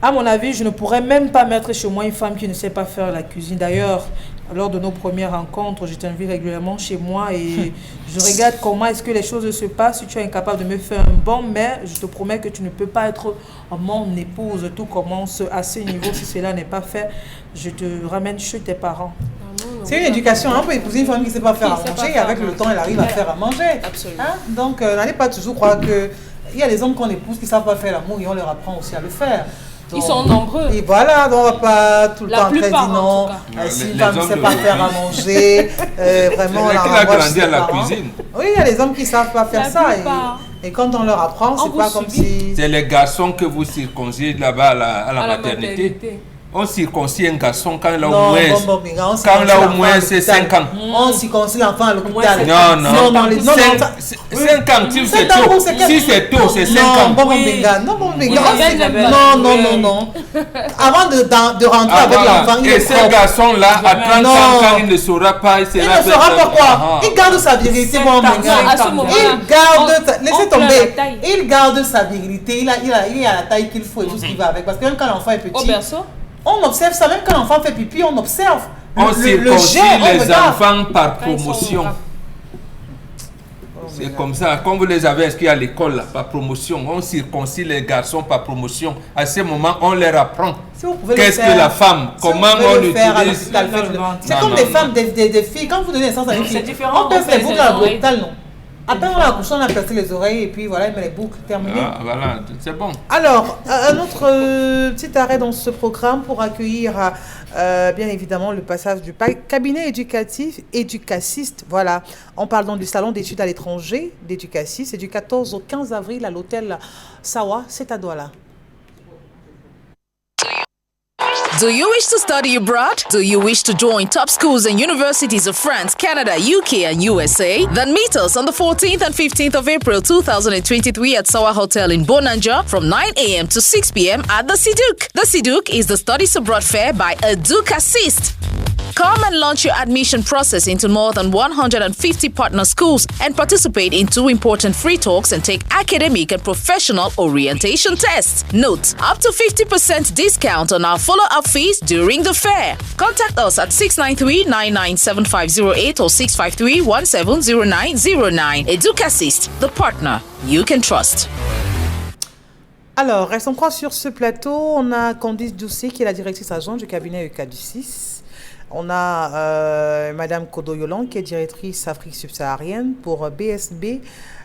À mon avis, je ne pourrais même pas mettre chez moi une femme qui ne sait pas faire la cuisine. D'ailleurs, lors de nos premières rencontres, je t'invite régulièrement chez moi et je regarde comment est-ce que les choses se passent. Si tu es incapable de me faire un bon mets, je te promets que tu ne peux pas être mon épouse. Tout commence à ce niveau. Si cela n'est pas fait, je te ramène chez tes parents. C'est une éducation. On peut épouser une femme qui ne sait pas faire à manger et avec le temps, elle arrive à faire à manger. Absolument. Hein? Donc, n'allez pas toujours croire que... Il y a des hommes qu'on épouse qui ne savent pas faire l'amour et on leur apprend aussi à le faire. Ils sont nombreux. Et voilà, donc on ne va pas tout le temps après dire non. Si une femme ne sait pas faire à manger, vraiment, on a grandi à la cuisine. Oui, il y a des hommes qui ne savent pas faire ça. Et quand on leur apprend, c'est pas comme si... C'est les garçons que vous circoncisiez là-bas à la maternité. On circoncie un garçon quand il a au moins c'est 5 ans. On circoncie l'enfant à l'hôpital. Non. 5 ans, si c'est tôt. Si c'est tôt, c'est 5 ans. Non. Avant de rentrer avec l'enfant, il est et ce garçon-là, à 30 ans, quand il ne saura pas, il ne saura pas quoi. Il garde sa virilité, mon il garde, laissez tomber. Il garde sa virilité. Il a la taille qu'il faut et tout ce qui va avec. Parce que même quand l'enfant est petit, on observe ça. Même quand l'enfant fait pipi, on observe. On circoncie les enfants par promotion. C'est comme ça. Quand vous les avez inscrits à l'école, par promotion, on circoncie les garçons par promotion. À ce moment, on leur apprend qu'est-ce que la femme, comment on l'utilise. C'est comme des femmes, des filles. Quand vous donnez naissance à une fille, on peut faire les boucles à l'hôpital, non? Après, on a couché, on a percé les oreilles et puis voilà, il met les boucles, terminé. Voilà, c'est bon. Alors, un autre petit arrêt dans ce programme pour accueillir bien évidemment le passage du cabinet éducaciste. Voilà, on parle donc du salon d'études à l'étranger d'éducaciste. C'est du 14 au 15 avril à l'hôtel Sawa, c'est à Douala. Do you wish to study abroad? Do you wish to join top schools and universities of France, Canada, UK, and USA? Then meet us on the 14th and 15th of April 2023 at Sawa Hotel in Bonanja from 9 a.m. to 6 p.m. at the Siduk. The Siduk is the Studies Abroad Fair by EduCassist. Come and launch your admission process into more than 150 partner schools and participate in 2 important free talks and take academic and professional orientation tests. Note, up to 50% discount on our follow-up fees during the fair. Contact us at 693-997508 or 653-170909. EduCassist, the partner you can trust. Alors, restons encore sur ce plateau. On a Candice Doucet qui est la directrice adjointe du cabinet EK6. On a Madame Kodo Yolan qui est directrice Afrique subsaharienne pour BSB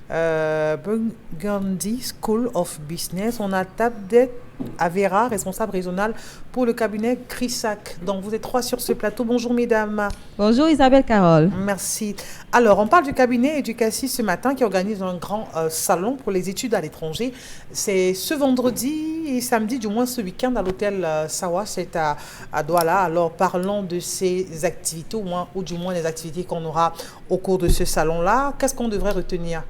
Burgundy School of Business. On a Tabdet Avera, responsable régional pour le cabinet CRISAC. Donc vous êtes 3 sur ce plateau. Bonjour mesdames. Bonjour Isabelle Carole. Merci. Alors on parle du cabinet EduCassist ce matin qui organise un grand salon pour les études à l'étranger. C'est ce vendredi et samedi, du moins ce week-end à l'hôtel Sawa, c'est à Douala. Alors parlons de ces activités ou du moins des activités qu'on aura au cours de ce salon-là. Qu'est-ce qu'on devrait retenir?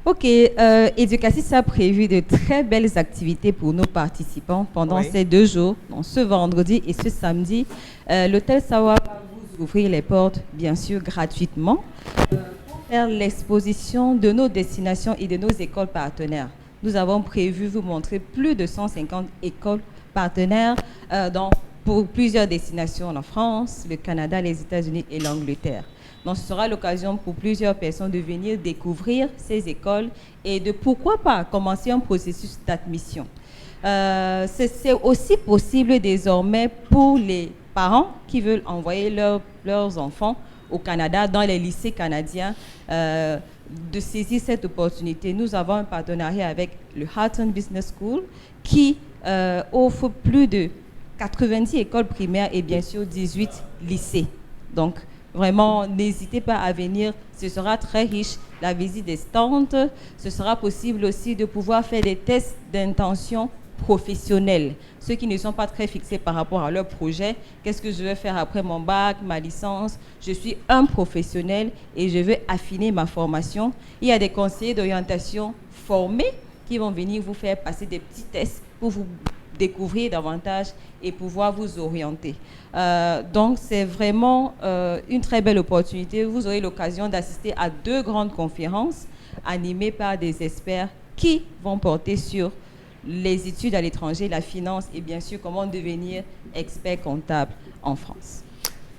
Ok, EduCassist a prévu de très belles activités pour nos participants pendant ces 2 jours, donc ce vendredi et ce samedi. L'hôtel Sawa va vous ouvrir les portes, bien sûr, gratuitement, pour faire l'exposition de nos destinations et de nos écoles partenaires. Nous avons prévu vous montrer plus de 150 écoles partenaires pour plusieurs destinations en France, le Canada, les États-Unis et l'Angleterre. Donc, ce sera l'occasion pour plusieurs personnes de venir découvrir ces écoles et de, pourquoi pas, commencer un processus d'admission. C'est aussi possible désormais pour les parents qui veulent envoyer leurs enfants au Canada, dans les lycées canadiens, de saisir cette opportunité. Nous avons un partenariat avec le Harton Business School qui offre plus de 90 écoles primaires et bien sûr 18 lycées. Donc, vraiment, n'hésitez pas à venir, ce sera très riche. La visite des stands, ce sera possible aussi de pouvoir faire des tests d'intention professionnels, ceux qui ne sont pas très fixés par rapport à leur projet. Qu'est-ce que je vais faire après mon bac, ma licence? Je suis un professionnel et je veux affiner ma formation. Il y a des conseillers d'orientation formés qui vont venir vous faire passer des petits tests pour vous découvrir davantage et pouvoir vous orienter. Donc, c'est vraiment une très belle opportunité. Vous aurez l'occasion d'assister à 2 grandes conférences animées par des experts qui vont porter sur les études à l'étranger, la finance et bien sûr comment devenir expert comptable en France.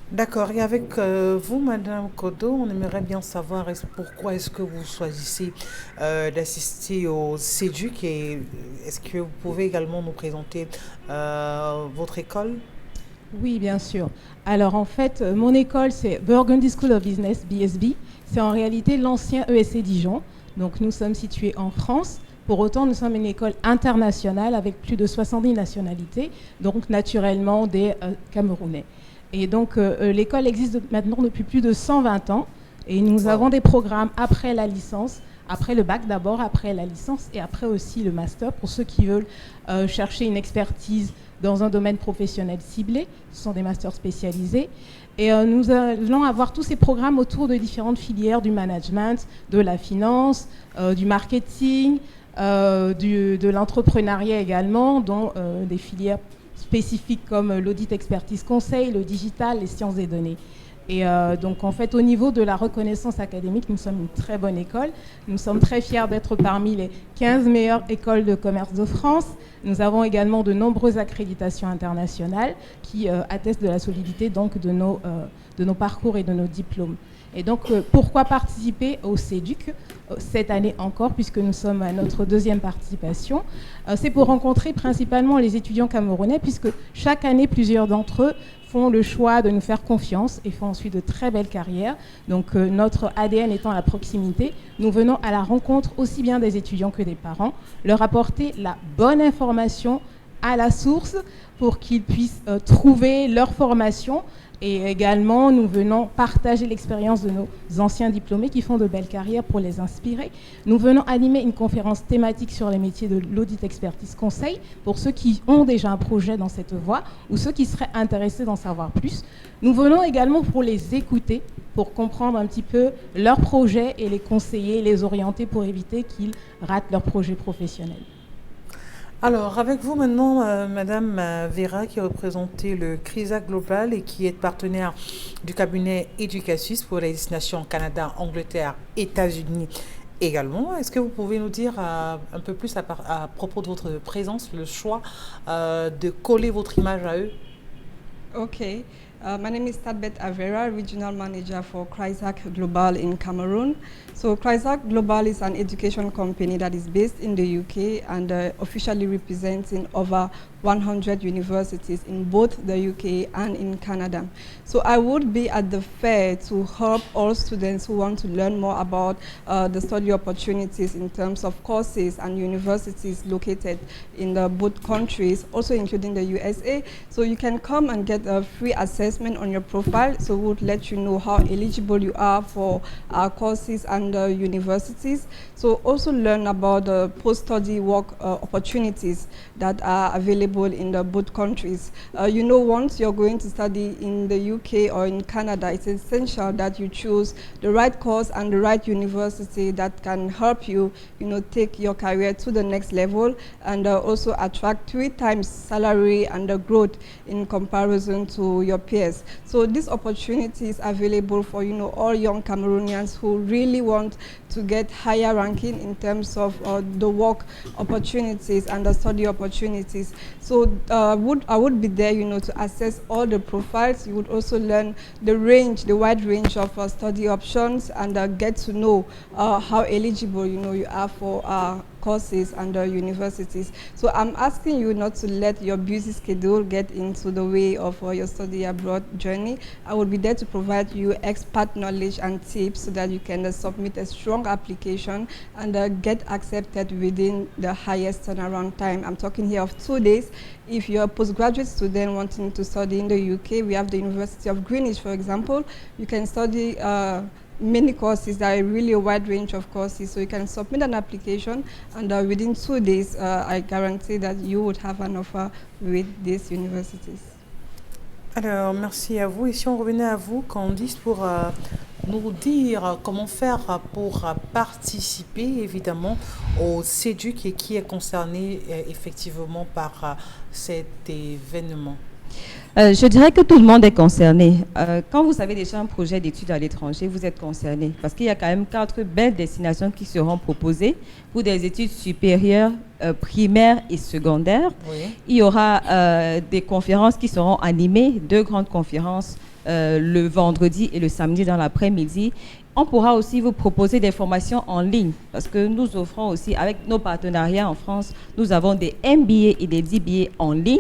D'accord. Et avec vous, Madame Kodo, on aimerait bien savoir pourquoi est-ce que vous choisissez d'assister au CEDUC et est-ce que vous pouvez également nous présenter votre école? Oui, bien sûr. Alors en fait, mon école, c'est Burgundy School of Business, BSB. C'est en réalité l'ancien ESC Dijon. Donc nous sommes situés en France. Pour autant, nous sommes une école internationale avec plus de 70 nationalités, donc naturellement des Camerounais. Et donc, l'école existe maintenant depuis plus de 120 ans. Et nous avons des programmes après la licence, après le bac d'abord, après la licence et après aussi le master pour ceux qui veulent chercher une expertise dans un domaine professionnel ciblé. Ce sont des masters spécialisés. Et nous allons avoir tous ces programmes autour de différentes filières du management, de la finance, du marketing, de l'entrepreneuriat également, dont des filières spécifiques comme l'audit expertise conseil, le digital, les sciences des données. Et donc en fait au niveau de la reconnaissance académique, nous sommes une très bonne école. Nous sommes très fiers d'être parmi les 15 meilleures écoles de commerce de France. Nous avons également de nombreuses accréditations internationales qui attestent de la solidité donc de nos parcours et de nos diplômes. Et donc, pourquoi participer au CEDUC cette année encore, puisque nous sommes à notre 2e participation? C'est pour rencontrer principalement les étudiants camerounais, puisque chaque année, plusieurs d'entre eux font le choix de nous faire confiance et font ensuite de très belles carrières. Donc, notre ADN étant à la proximité, nous venons à la rencontre aussi bien des étudiants que des parents, leur apporter la bonne information à la source pour qu'ils puissent trouver leur formation. Et également, nous venons partager l'expérience de nos anciens diplômés qui font de belles carrières pour les inspirer. Nous venons animer une conférence thématique sur les métiers de l'audit expertise conseil pour ceux qui ont déjà un projet dans cette voie ou ceux qui seraient intéressés d'en savoir plus. Nous venons également pour les écouter, pour comprendre un petit peu leurs projets et les conseiller, les orienter pour éviter qu'ils ratent leur projet professionnel. Alors, avec vous maintenant, Madame Vera, qui représentez le CRISA Global et qui est partenaire du cabinet Educasys pour les destinations Canada, Angleterre, États-Unis également. Est-ce que vous pouvez nous dire un peu plus à propos de votre présence, le choix de coller votre image à eux? Okay. My name is Tadbet Avera, Regional Manager for CRISAC Global in Cameroon. So CRISAC Global is an education company that is based in the UK and officially representing over 100 universities in both the UK and in Canada. So I would be at the fair to help all students who want to learn more about the study opportunities in terms of courses and universities located in both countries, also including the USA. So you can come and get a free assessment on your profile. So we would let you know how eligible you are for our courses and universities. So also learn about the post-study work opportunities that are available in both countries. You know, once you're going to study in the UK or in Canada, it's essential that you choose the right course and the right university that can help you, take your career to the next level and also attract 3 times salary and the growth in comparison to your peers. So this opportunity is available for, all young Cameroonians who really want to get higher ranking in terms of the work opportunities and the study opportunities. So I would be there, to assess all the profiles. You would also learn the wide range of study options and get to know how eligible, you are for courses and universities. So I'm asking you not to let your busy schedule get into the way of your study abroad journey. I will be there to provide you expert knowledge and tips so that you can submit a strong application and get accepted within the highest turnaround time. I'm talking here of 2 days. If you're a postgraduate student wanting to study in the UK, we have the University of Greenwich, for example. You can study many courses. There are really a wide range of courses. So you can submit an application, and within 2 days, I guarantee that you would have an offer with these universities. Alors, merci à vous. Et si on revenait à vous, Candice, pour nous dire comment faire pour participer, évidemment, au CEDUC et qui est concerné effectivement par cet événement. Je dirais que tout le monde est concerné. Quand vous avez déjà un projet d'études à l'étranger, vous êtes concerné parce qu'il y a quand même 4 belles destinations qui seront proposées pour des études supérieures, primaires et secondaires. Oui. Il y aura des conférences qui seront animées, 2 grandes conférences le vendredi et le samedi dans l'après-midi. On pourra aussi vous proposer des formations en ligne parce que nous offrons aussi, avec nos partenariats en France, nous avons des MBA et des DBA en ligne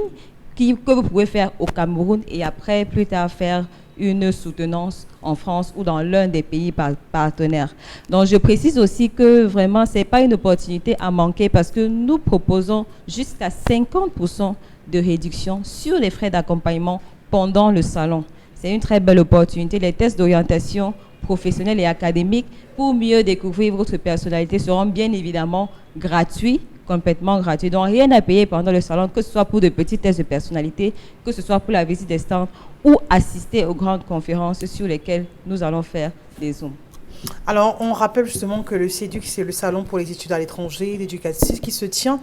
que vous pouvez faire au Cameroun et après, plus tard, faire une soutenance en France ou dans l'un des pays partenaires. Donc, je précise aussi que vraiment, ce n'est pas une opportunité à manquer parce que nous proposons jusqu'à 50% de réduction sur les frais d'accompagnement pendant le salon. C'est une très belle opportunité. Les tests d'orientation professionnelle et académique pour mieux découvrir votre personnalité seront bien évidemment gratuits, complètement gratuits. Donc, rien à payer pendant le salon, que ce soit pour de petits tests de personnalité, que ce soit pour la visite des stands ou assister aux grandes conférences sur lesquelles nous allons faire des Zooms. Alors, on rappelle justement que le CEDUC, c'est le salon pour les études à l'étranger, l'éducatif, qui se tient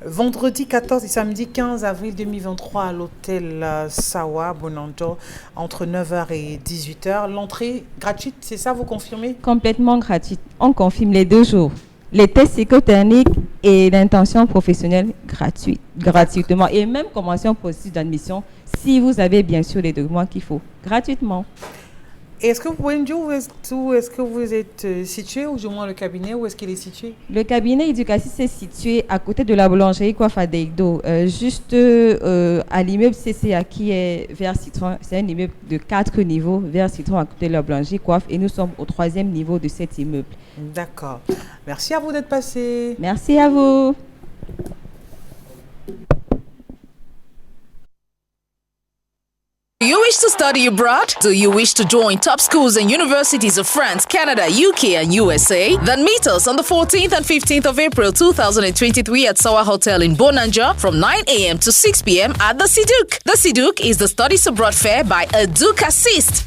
vendredi 14 et samedi 15 avril 2023 à l'hôtel Sawa, Bonanjo, entre 9h et 18h. L'entrée gratuite, c'est ça, vous confirmez? Complètement gratuite. On confirme les 2 jours. Les tests psychotechniques et l'intention professionnelle gratuitement. Et même commencer un processus d'admission si vous avez bien sûr les documents qu'il faut, gratuitement. Est-ce que vous pouvez me dire où est-ce que vous êtes situé, ou du moins le cabinet, où est-ce qu'il est situé? Le cabinet éducatif est situé à côté de la boulangerie Coiffe à Deigdo, juste à l'immeuble CCA qui est vers Citron. C'est un immeuble de 4 niveaux vers Citron à côté de la boulangerie Coiffe et nous sommes au 3e niveau de cet immeuble. D'accord. Merci à vous d'être passé. Merci à vous. Do you wish to study abroad? Do you wish to join top schools and universities of France, Canada, UK, and USA? Then meet us on the 14th and 15th of April 2023 at Sawa Hotel in Bonanja from 9 a.m. to 6 p.m. at the CEDUC. The CEDUC is the Studies Abroad Fair by EDUC Assist.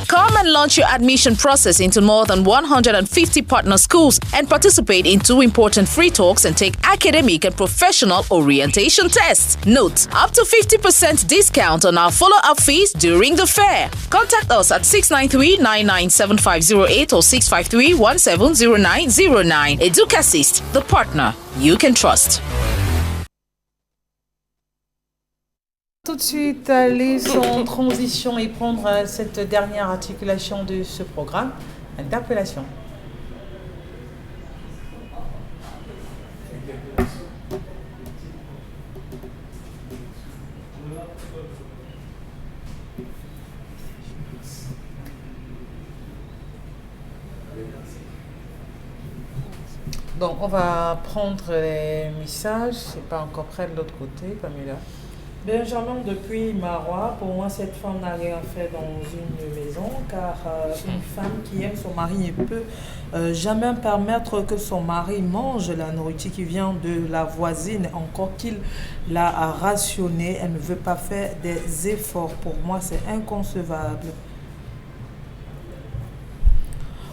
Come and launch your admission process into more than 150 partner schools and participate in 2 important free talks and take academic and professional orientation tests. Note, up to 50% discount on our follow-up fees during the fair. Contact us at 693-997508 or 653-170909. EDUC Assist, the partner you can trust. Tout de suite aller en transition et prendre cette dernière articulation de ce programme, interpellation. Donc on va prendre les messages, c'est pas encore prêt de l'autre côté, Pamela. Benjamin depuis Marois, pour moi cette femme n'a rien fait dans une maison car une femme qui aime son mari ne peut jamais permettre que son mari mange la nourriture qui vient de la voisine, encore qu'il l'a rationnée. Elle ne veut pas faire des efforts. Pour moi, c'est inconcevable.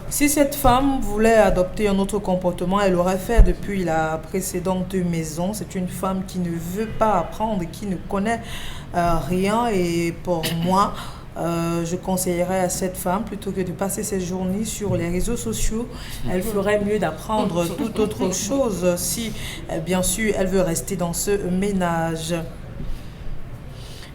Si cette femme voulait adopter un autre comportement, elle l'aurait fait depuis la précédente maison. C'est une femme qui ne veut pas apprendre, qui ne connaît rien. Et pour moi, je conseillerais à cette femme, plutôt que de passer ses journées sur les réseaux sociaux, elle ferait mieux d'apprendre toute autre chose si, bien sûr, elle veut rester dans ce ménage.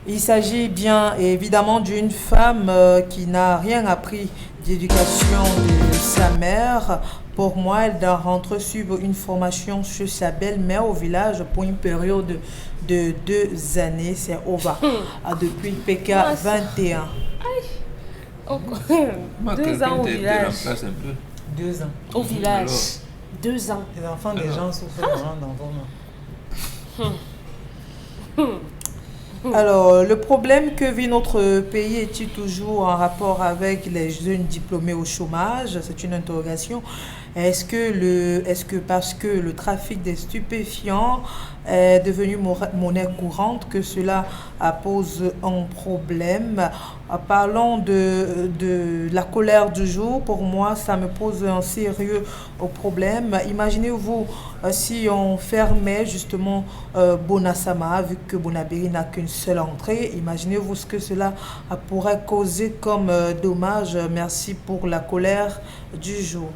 Il s'agit bien évidemment d'une femme qui n'a rien appris d'éducation de sa mère. Pour moi, elle doit rentrer suivre une formation chez sa belle-mère au village pour une période de 2 années. C'est OVA depuis PK 21. 2 ans au village. 2 ans. Au village. 2 ans. Les enfants des gens souffrent vraiment dans vos mains. Alors, le problème que vit notre pays est-il toujours en rapport avec les jeunes diplômés au chômage? C'est une interrogation. Est-ce que parce que le trafic des stupéfiants est devenu monnaie courante que cela pose un problème? Parlons de la colère du jour. Pour moi, ça me pose un sérieux problème. Imaginez-vous si on fermait justement Bonasama, vu que Bonabéry n'a qu'une seule entrée. Imaginez-vous ce que cela pourrait causer comme dommage. Merci pour la colère du jour.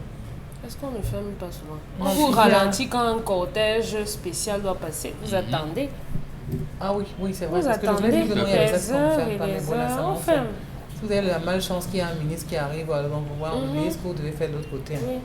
Est-ce qu'on ne ferme pas souvent? On vous ralentit quand un cortège spécial doit passer. Vous attendez. Ah oui, c'est vrai. Vous parce attendez que les heures et les heures. On ferme. Si vous avez la malchance qu'il y a un ministre qui arrive devant vous voir, vous voyez ce que vous devez faire de l'autre côté. Oui.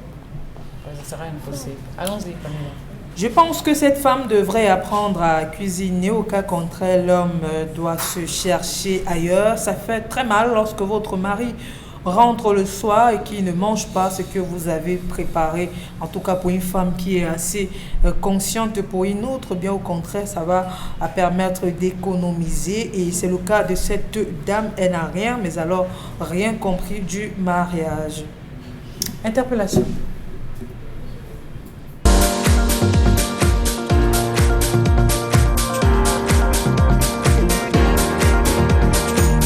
Ça sera impossible. Allons-y, Camilla. Je pense que cette femme devrait apprendre à cuisiner. Au cas contraire, l'homme doit se chercher ailleurs. Ça fait très mal lorsque votre mari rentre le soir et qui ne mange pas ce que vous avez préparé. En tout cas, pour une femme qui est assez consciente, pour une autre, bien au contraire, ça va permettre d'économiser. Et c'est le cas de cette dame. Elle n'a rien, mais alors rien compris du mariage. Interpellation.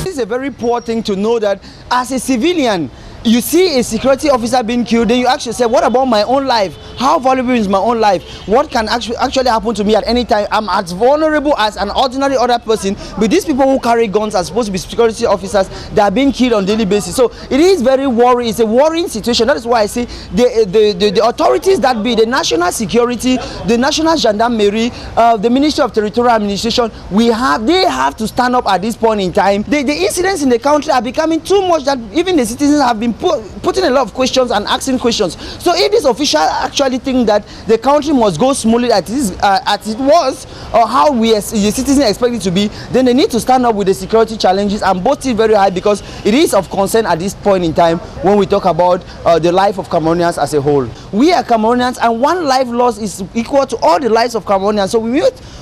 It's a very poor thing to know that as a civilian, you see a security officer being killed, then you ask yourself, what about my own life? How valuable is my own life? What can actually happen to me at any time? I'm as vulnerable as an ordinary other person, but these people who carry guns are supposed to be security officers that are being killed on a daily basis. So it is very worrying. It's a worrying situation. That is why I say the authorities that be the national security, the national gendarmerie, the Ministry of Territorial Administration, they have to stand up at this point in time. The incidents in the country are becoming too much that even the citizens have been putting a lot of questions and asking questions. So if this official actually think that the country must go smoothly as it was, or how the citizens expect it to be, then they need to stand up with the security challenges and both it very high, because it is of concern at this point in time when we talk about the life of Cameroonians as a whole. We are Cameroonians, and one life lost is equal to all the lives of Cameroonians. So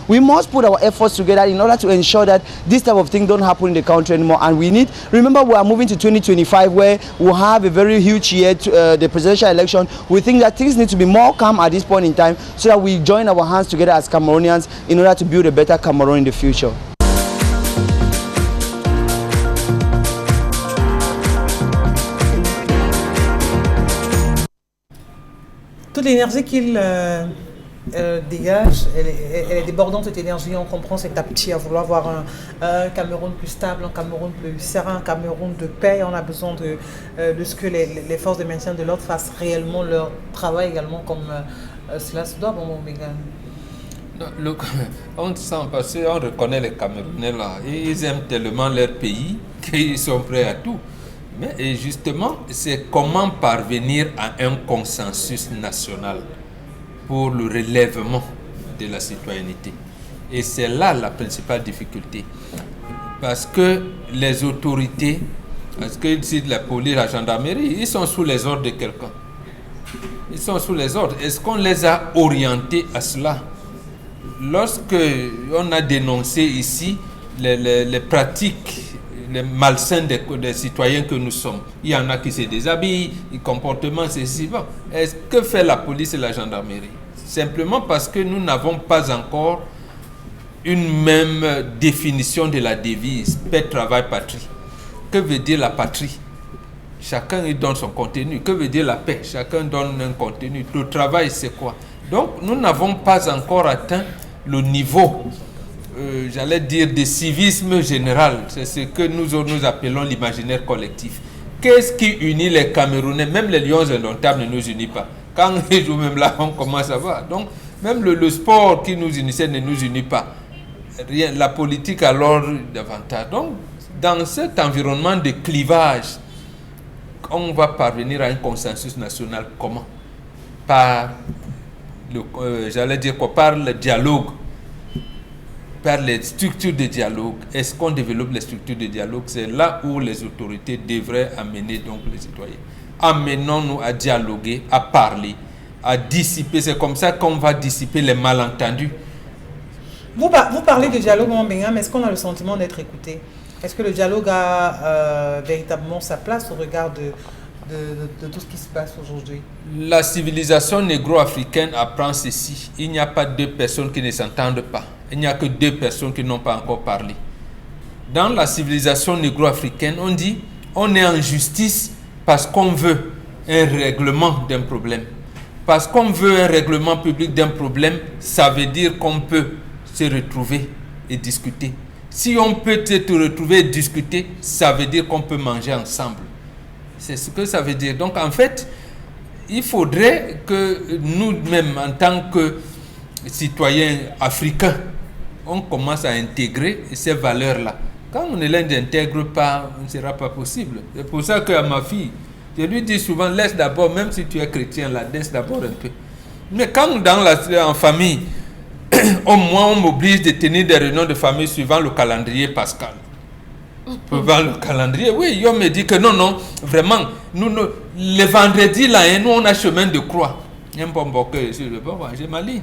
we must put our efforts together in order to ensure that this type of thing don't happen in the country anymore. And remember, we are moving to 2025 where we'll have a very huge year, the presidential election. We think that things need to be more calm at this point in time so that we join our hands together as Cameroonians in order to build a better Cameroon in the future. Toute l'énergie qu'il dégage, elle est débordante, cette énergie. On comprend cet appétit à vouloir voir un Cameroun plus stable, un Cameroun plus serein, un Cameroun de paix. On a besoin de ce que les forces de maintien de l'ordre fassent réellement leur travail également comme cela se doit. Bon, Megan. On sent parce qu'on reconnaît les Camerounais là, ils aiment tellement leur pays qu'ils sont prêts à tout. Mais justement, c'est comment parvenir à un consensus national pour le relèvement de la citoyenneté. Et c'est là la principale difficulté. Parce que les autorités, parce que ici la police, la gendarmerie, ils sont sous les ordres de quelqu'un. Ils sont sous les ordres. Est-ce qu'on les a orientés à cela? Lorsque on a dénoncé ici les pratiques, les malsains des citoyens que nous sommes, il y en a qui se déshabillent, les comportements, c'est si bon. Est-ce que fait la police et la gendarmerie? Simplement parce que nous n'avons pas encore une même définition de la devise paix, travail, patrie. Que veut dire la patrie? Chacun y donne son contenu. Que veut dire la paix? Chacun donne un contenu. Le travail, c'est quoi? Donc, nous n'avons pas encore atteint le niveau, j'allais dire, de civisme général. C'est ce que nous appelons l'imaginaire collectif. Qu'est-ce qui unit les Camerounais? Même les lions indomptables ne nous unissent pas. Quand ils jouent même là, on commence à voir. Donc, même le sport qui nous unissait ne nous unit pas. Rien, la politique alors davantage. Donc, dans cet environnement de clivage, on va parvenir à un consensus national comment? Par j'allais dire quoi? Par le dialogue, par les structures de dialogue. Est-ce qu'on développe les structures de dialogue? C'est là où les autorités devraient amener donc les citoyens. Amenons-nous à dialoguer, à parler, à dissiper. C'est comme ça qu'on va dissiper les malentendus. Vous parlez de dialogue en Bénin, mais est-ce qu'on a le sentiment d'être écouté? Est-ce que le dialogue a véritablement sa place au regard de tout ce qui se passe aujourd'hui? La civilisation négro-africaine apprend ceci. Il n'y a pas deux personnes qui ne s'entendent pas. Il n'y a que deux personnes qui n'ont pas encore parlé. Dans la civilisation négro-africaine, on dit on est en justice parce qu'on veut un règlement d'un problème. Parce qu'on veut un règlement public d'un problème, ça veut dire qu'on peut se retrouver et discuter. Si on peut se retrouver et discuter, ça veut dire qu'on peut manger ensemble. C'est ce que ça veut dire. Donc en fait, il faudrait que nous-mêmes, en tant que citoyens africains, on commence à intégrer ces valeurs-là. Quand on ne les intègre pas, ce ne sera pas possible. C'est pour ça qu'à ma fille, je lui dis souvent, laisse d'abord, même si tu es chrétien, la laisse d'abord un peu. Mais quand en famille, au moins on m'oblige de tenir des réunions de famille suivant le calendrier pascal. Suivant le calendrier, oui, on me dit que non, vraiment, le vendredi, là, nous on a chemin de croix. J'ai ma ligne.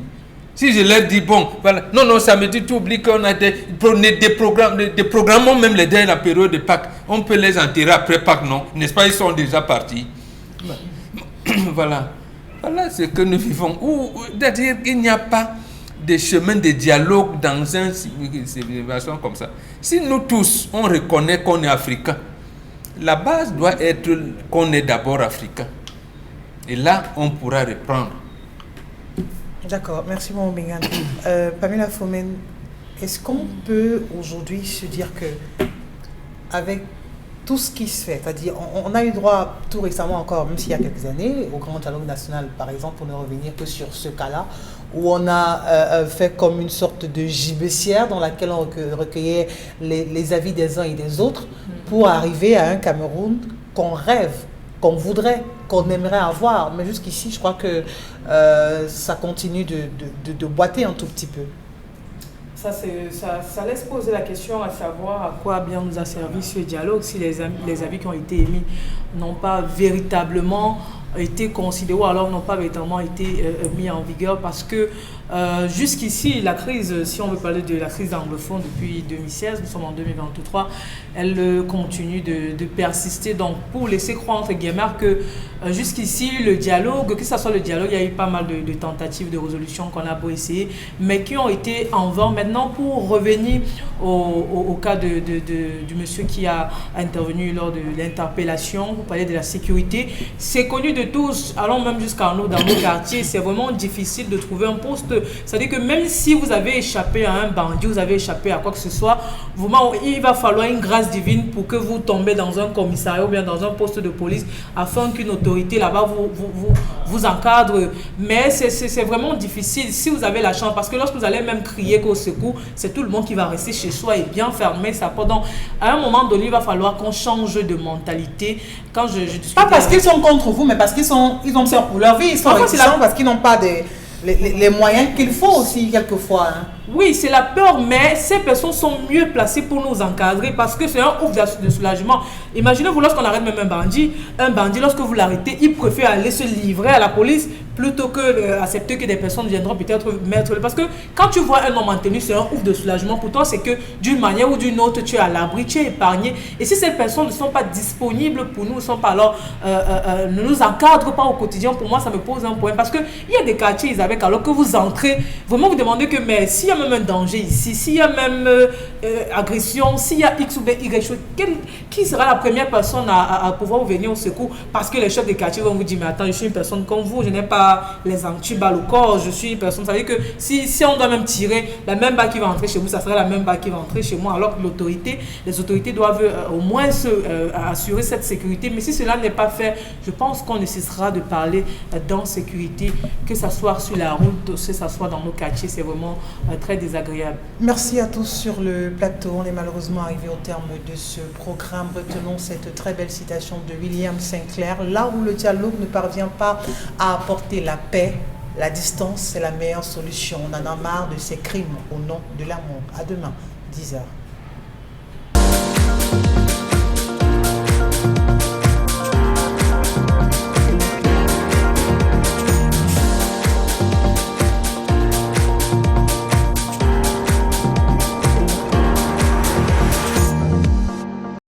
Si je leur dis, bon, voilà, non, ça me dit, tu oublies qu'on a des programmes, même les dernières périodes de Pâques, on peut les enterrer après Pâques, non? N'est-ce pas, ils sont déjà partis. Voilà ce que nous vivons. C'est-à-dire qu'il n'y a pas de chemin de dialogue dans une civilisation comme ça. Si nous tous, on reconnaît qu'on est africain, la base doit être qu'on est d'abord africain. Et là, on pourra reprendre. D'accord, merci mon Bengan. Pamela Fomen, est-ce qu'on peut aujourd'hui se dire que avec tout ce qui se fait, c'est-à-dire on a eu droit tout récemment encore, même s'il y a quelques années, au Grand Dialogue National par exemple, pour ne revenir que sur ce cas-là, où on a fait comme une sorte de gibecière dans laquelle on recueillait les avis des uns et des autres pour arriver à un Cameroun qu'on rêve, qu'on voudrait, qu'on aimerait avoir. Mais jusqu'ici, je crois que ça continue de boiter un tout petit peu. Ça laisse poser la question à savoir à quoi bien nous a servi ce dialogue si les avis qui ont été émis n'ont pas véritablement été considérés ou alors n'ont pas véritablement été mis en vigueur parce que jusqu'ici, la crise, si on veut parler de la crise anglophone depuis 2016, nous sommes en 2023, elle continue de persister. Donc, pour laisser croire, entre guillemets, que jusqu'ici, le dialogue, que ce soit le dialogue, il y a eu pas mal de tentatives de résolution qu'on a beau essayer, mais qui ont été en vain. Maintenant, pour revenir au cas du monsieur qui a intervenu lors de l'interpellation, vous parlez de la sécurité, c'est connu de tous, allons même jusqu'à nous, dans nos quartiers, c'est vraiment difficile de trouver un poste. C'est-à-dire que même si vous avez échappé à un bandit, vous avez échappé à quoi que ce soit, vraiment, il va falloir une grâce divine pour que vous tombez dans un commissariat ou bien dans un poste de police afin qu'une autorité là-bas vous encadre. Mais c'est vraiment difficile si vous avez la chance, parce que lorsque vous allez même crier qu'au secours, c'est tout le monde qui va rester chez soi et bien fermer sa porte. Donc, à un moment donné, il va falloir qu'on change de mentalité. Quand je pas parce qu'ils sont contre vous, mais parce qu'ils ont peur pour leur vie. Ils sont réticents parce qu'ils n'ont pas les moyens qu'il faut aussi quelquefois. Hein. Oui, c'est la peur, mais ces personnes sont mieux placées pour nous encadrer parce que c'est un ouf de soulagement. Imaginez-vous lorsqu'on arrête même un bandit, lorsque vous l'arrêtez, il préfère aller se livrer à la police plutôt que d'accepter que des personnes viendront peut-être mettre... Parce que quand tu vois un homme en tenue, c'est un ouf de soulagement. Pour toi, c'est que d'une manière ou d'une autre, tu es à l'abri, tu es épargné. Et si ces personnes ne sont pas disponibles pour nous, ne nous encadrent pas au quotidien, pour moi, ça me pose un problème. Parce qu'il y a des quartiers, Isabelle, alors que vous entrez, vraiment vous demandez que, mais s'il y a même un danger ici, s'il y a même agression, s'il y a X ou Y chose, qui sera la première personne à pouvoir vous venir au secours? Parce que les chefs des quartiers vont vous dire, mais attends, je suis une personne comme vous, je n'ai pas les anti-balles au corps, je suis une personne, ça veut dire que si on doit même tirer, la même balle qui va entrer chez vous, ça sera la même balle qui va entrer chez moi, alors que les autorités doivent au moins assurer cette sécurité. Mais si cela n'est pas fait, je pense qu'on ne cessera de parler d'insécurité, que ce soit sur la route, que ce soit dans nos quartiers, c'est vraiment très désagréable. Merci à tous sur le plateau. On est malheureusement arrivé au terme de ce programme. Retenons cette très belle citation de William Sinclair. Là où le dialogue ne parvient pas à apporter la paix, la distance, c'est la meilleure solution. On en a marre de ces crimes au nom de l'amour. À demain, 10h.